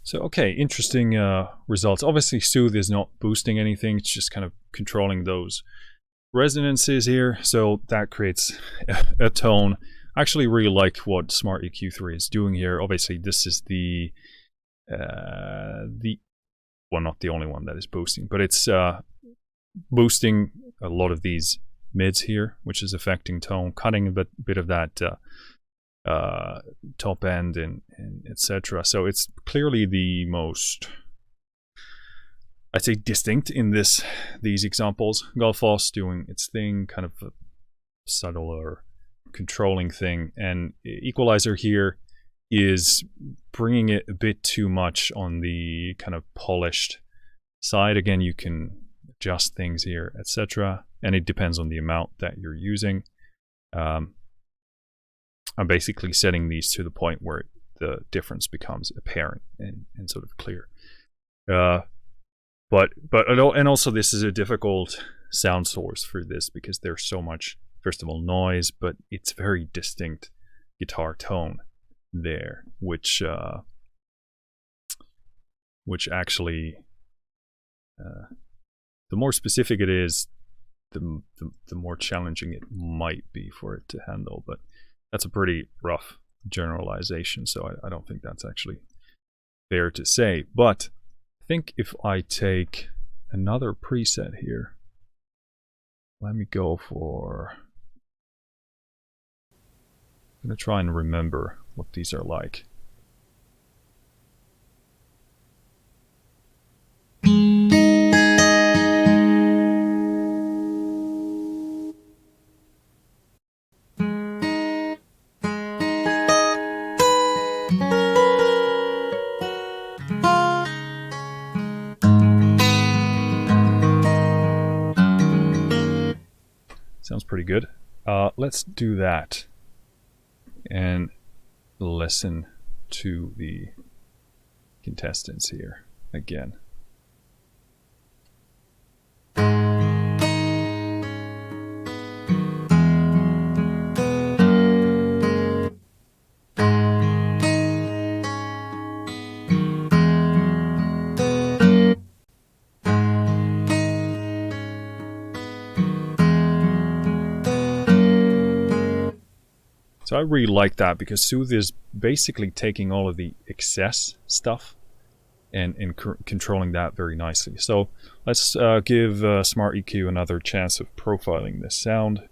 Speaker 1: So, okay, interesting results. Obviously, Soothe is not boosting anything. It's just kind of controlling those resonances here. So that creates a tone. I actually really like what Smart EQ3 is doing here. Obviously, this is the well, not the only one that is boosting, but it's boosting a lot of these mids here, which is affecting tone, cutting a bit of that top end and etc. So it's clearly the most, I'd say, distinct in these examples. Gullfoss doing its thing, kind of a subtler controlling thing, and Equalizer here is bringing it a bit too much on the kind of polished side. Again, you can adjust things here, etc., and it depends on the amount that you're using. I'm basically setting these to the point where the difference becomes apparent and sort of clear. And also this is a difficult sound source for this because there's so much, first of all, noise, but it's very distinct guitar tone there, which actually, the more specific it is, the more challenging it might be for it to handle. But that's a pretty rough generalization, so I don't think that's actually fair to say. But I think if I take another preset here, let me go for, I'm going to try and remember what these are like. Sounds pretty good. Let's do that and listen to the contestants here again. So I really like that because Soothe is basically taking all of the excess stuff and controlling that very nicely. So let's give Smart EQ another chance of profiling this sound.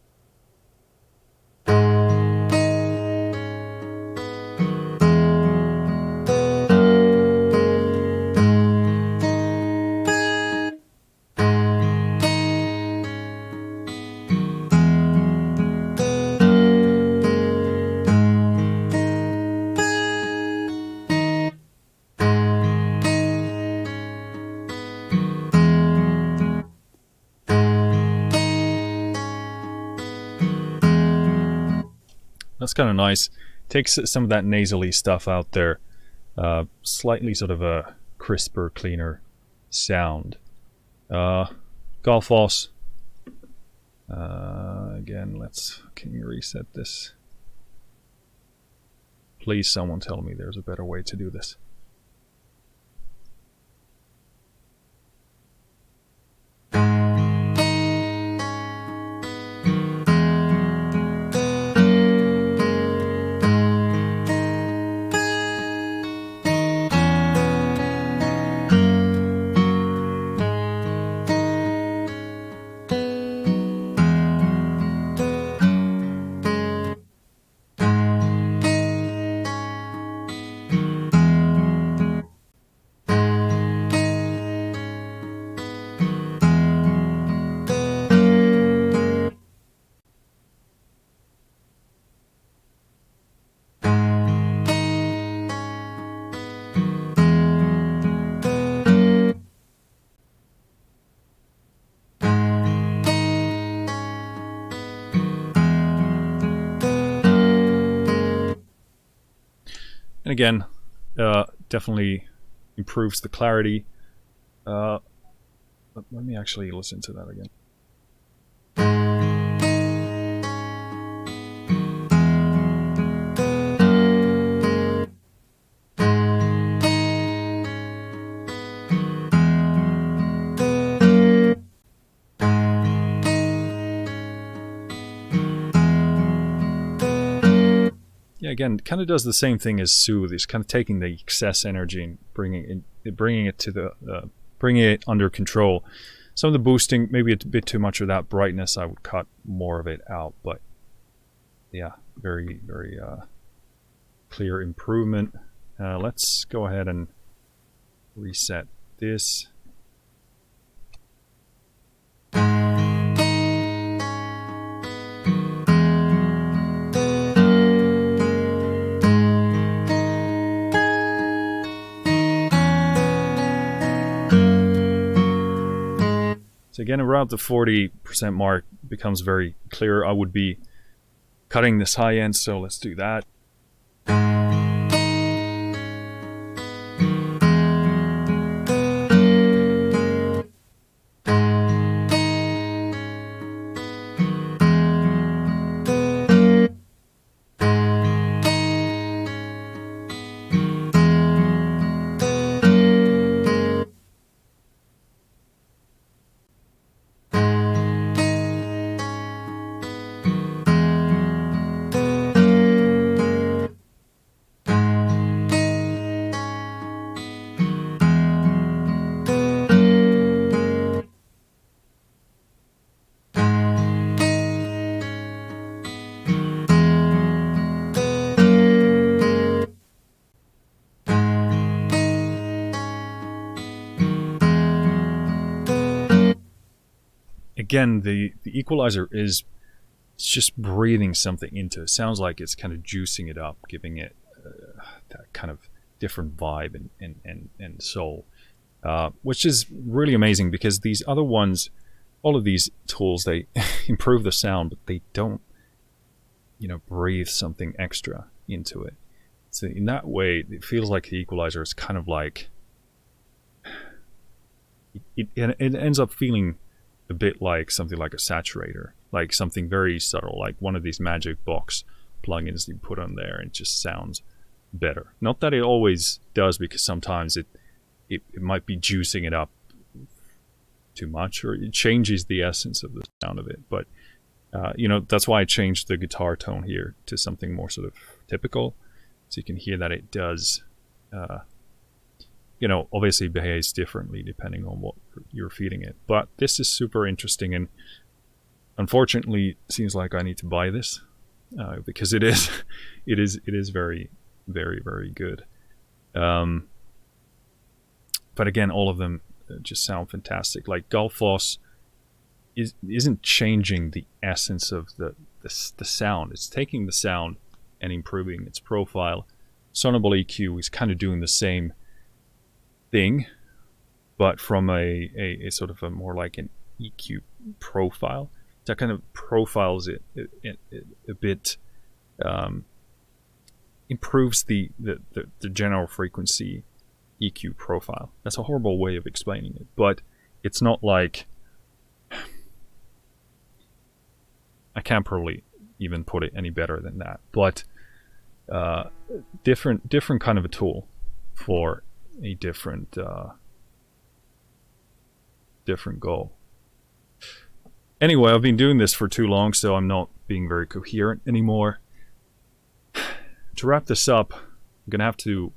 Speaker 1: That's kind of nice. Takes some of that nasally stuff out there. Slightly sort of a crisper, cleaner sound. Gullfoss. Again, can you reset this? Please, someone tell me there's a better way to do this. And again, definitely improves the clarity. Let me actually listen to that again. Yeah, again, kind of does the same thing as soothe. It's kind of taking the excess energy and bringing it under control. Some of the boosting, maybe a bit too much of that brightness. I would cut more of it out, but yeah, very, very clear improvement. Let's go ahead and reset this. So again, around the 40% mark becomes very clear. I would be cutting this high end, so let's do that. Again, the equalizer is just breathing something into it. Sounds like it's kind of juicing it up, giving it that kind of different vibe and soul, which is really amazing because these other ones, all of these tools, they improve the sound, but they don't, breathe something extra into it. So in that way, it feels like the equalizer is kind of like, it ends up feeling a bit like something like a saturator, like something very subtle, like one of these magic box plugins you put on there, and it just sounds better. Not that it always does, because sometimes it might be juicing it up too much, or it changes the essence of the sound of it. But that's why I changed the guitar tone here to something more sort of typical, so you can hear that it does obviously behaves differently depending on what you're feeding it. But this is super interesting, and unfortunately it seems like I need to buy this because it is very, very, very good. But again, all of them just sound fantastic. Like Gullfoss isn't changing the essence of the sound. It's taking the sound and improving its profile. Sonable EQ is kind of doing the same thing, but from a sort of a more like an EQ profile that kind of profiles it a bit improves the general frequency EQ profile. That's a horrible way of explaining it, but it's not like, I can't probably even put it any better than that, but different kind of a tool for a different goal. Anyway, I've been doing this for too long, so I'm not being very coherent anymore. To wrap this up, I'm gonna have to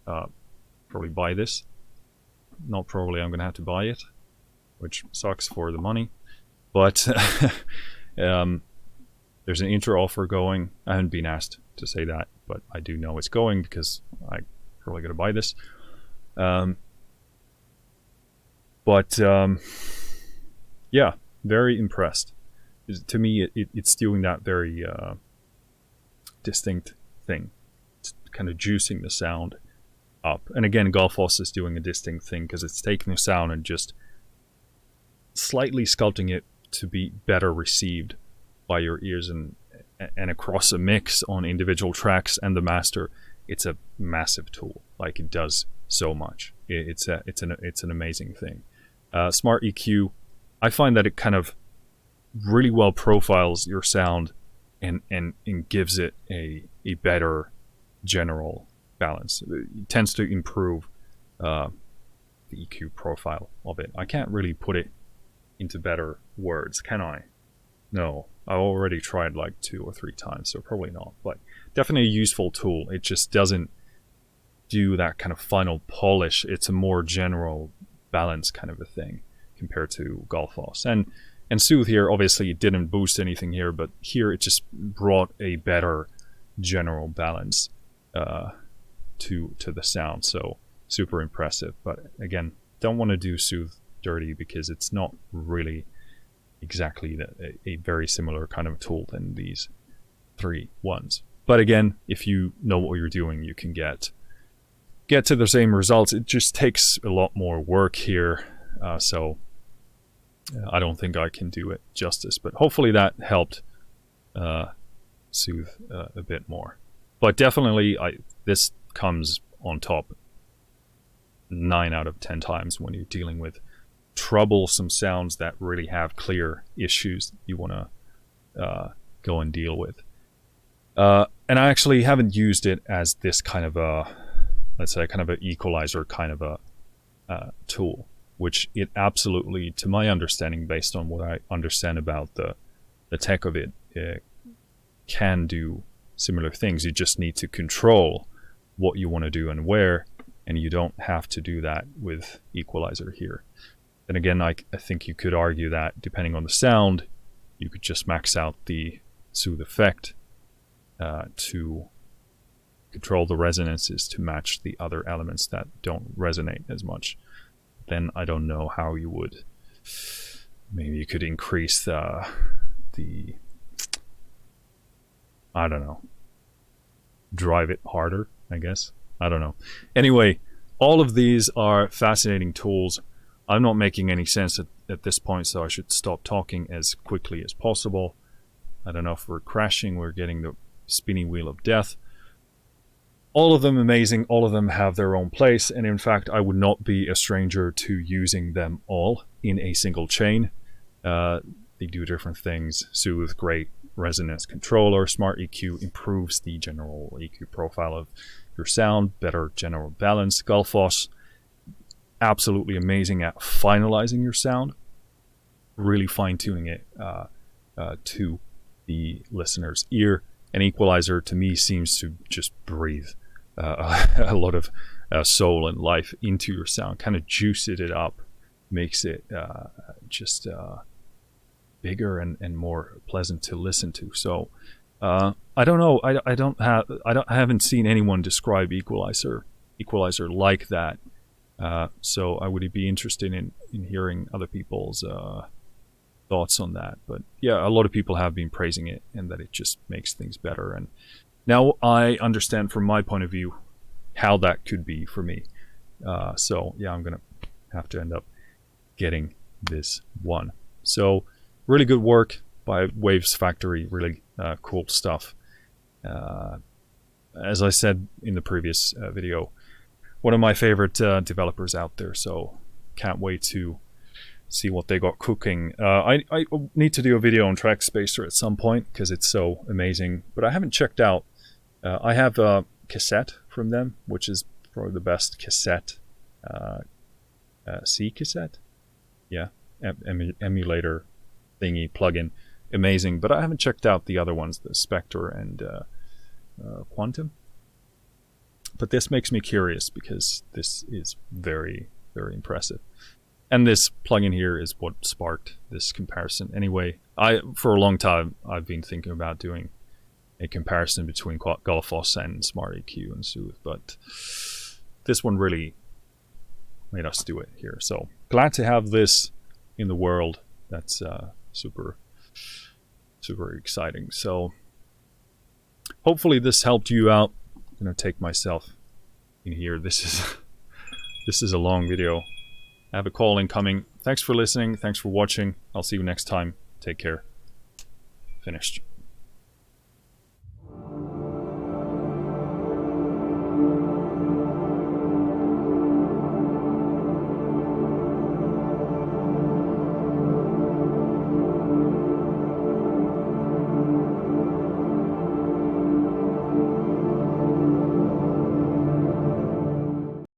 Speaker 1: probably buy this. Not probably, I'm gonna have to buy it, which sucks for the money. But there's an intro offer going. I haven't been asked to say that, but I do know it's going because I'm probably gonna buy this. Yeah, very impressed. To me, it's doing that very distinct thing. It's kind of juicing the sound up. And again, Gullfoss is doing a distinct thing because it's taking the sound and just slightly sculpting it to be better received by your ears and across a mix on individual tracks and the master. It's a massive tool. Like, it does so much. It's an amazing thing. Smart EQ, I find that it kind of really well profiles your sound and gives it a better general balance. It tends to improve the EQ profile of it. I can't really put it into better words, can I? No, I've already tried like 2 or 3 times, so probably not. But definitely a useful tool. It just doesn't do that kind of final polish. It's a more general balance kind of a thing compared to Gullfoss. And Soothe here, obviously it didn't boost anything here, but here it just brought a better general balance to the sound. So super impressive. But again, don't want to do Soothe dirty because it's not really exactly a very similar kind of tool than these 3 ones. But again, if you know what you're doing, you can get to the same results. It just takes a lot more work here. So I don't think I can do it justice, but hopefully that helped Soothe a bit more. But definitely, this comes on top 9 out of 10 times when you're dealing with troublesome sounds that really have clear issues you want to go and deal with. And I actually haven't used it as this kind of a, let's say, kind of an equalizer kind of a tool, which it absolutely, to my understanding, based on what I understand about the tech of it, can do similar things. You just need to control what you want to do and where, and you don't have to do that with Equalizer here. And again, I think you could argue that depending on the sound, you could just max out the Soothe effect to control the resonances to match the other elements that don't resonate as much. Then I don't know how you would. Maybe you could increase the I don't know, drive it harder, I guess. I don't know. Anyway, all of these are fascinating tools. I'm not making any sense at this point, so I should stop talking as quickly as possible. I don't know if we're crashing, we're getting the spinning wheel of death. All of them amazing, all of them have their own place, and in fact I would not be a stranger to using them all in a single chain. They do different things. Soothe, great resonance controller. Smart EQ improves the general EQ profile of your sound, better general balance. Gullfoss, absolutely amazing at finalizing your sound, really fine-tuning it to the listener's ear. And Equalizer, to me, seems to just breathe a lot of soul and life into your sound, kind of juices it up, makes it just bigger and more pleasant to listen to. So I don't know. I haven't seen anyone describe Equalizer like that. So I would be interested in hearing other people's thoughts on that. But yeah, a lot of people have been praising it and that it just makes things better. And now I understand from my point of view how that could be for me. So yeah, I'm gonna have to end up getting this one. So really good work by Waves Factory, really cool stuff. As I said in the previous video, one of my favorite developers out there, so can't wait to see what they got cooking. I need to do a video on Trackspacer at some point because it's so amazing, but I haven't checked out. I have a cassette from them, which is probably the best cassette, C cassette, yeah, emulator thingy plugin, amazing. But I haven't checked out the other ones, the Spectre and Quantum. But this makes me curious because this is very, very impressive. And this plugin here is what sparked this comparison. Anyway, for a long time I've been thinking about doing a comparison between Gullfoss and Smart EQ and Soothe, but this one really made us do it here. So glad to have this in the world. That's super, super exciting. So hopefully this helped you out. I'm gonna take myself in here. This is a long video. I have a call incoming. Thanks for listening. Thanks for watching. I'll see you next time. Take care. Finished.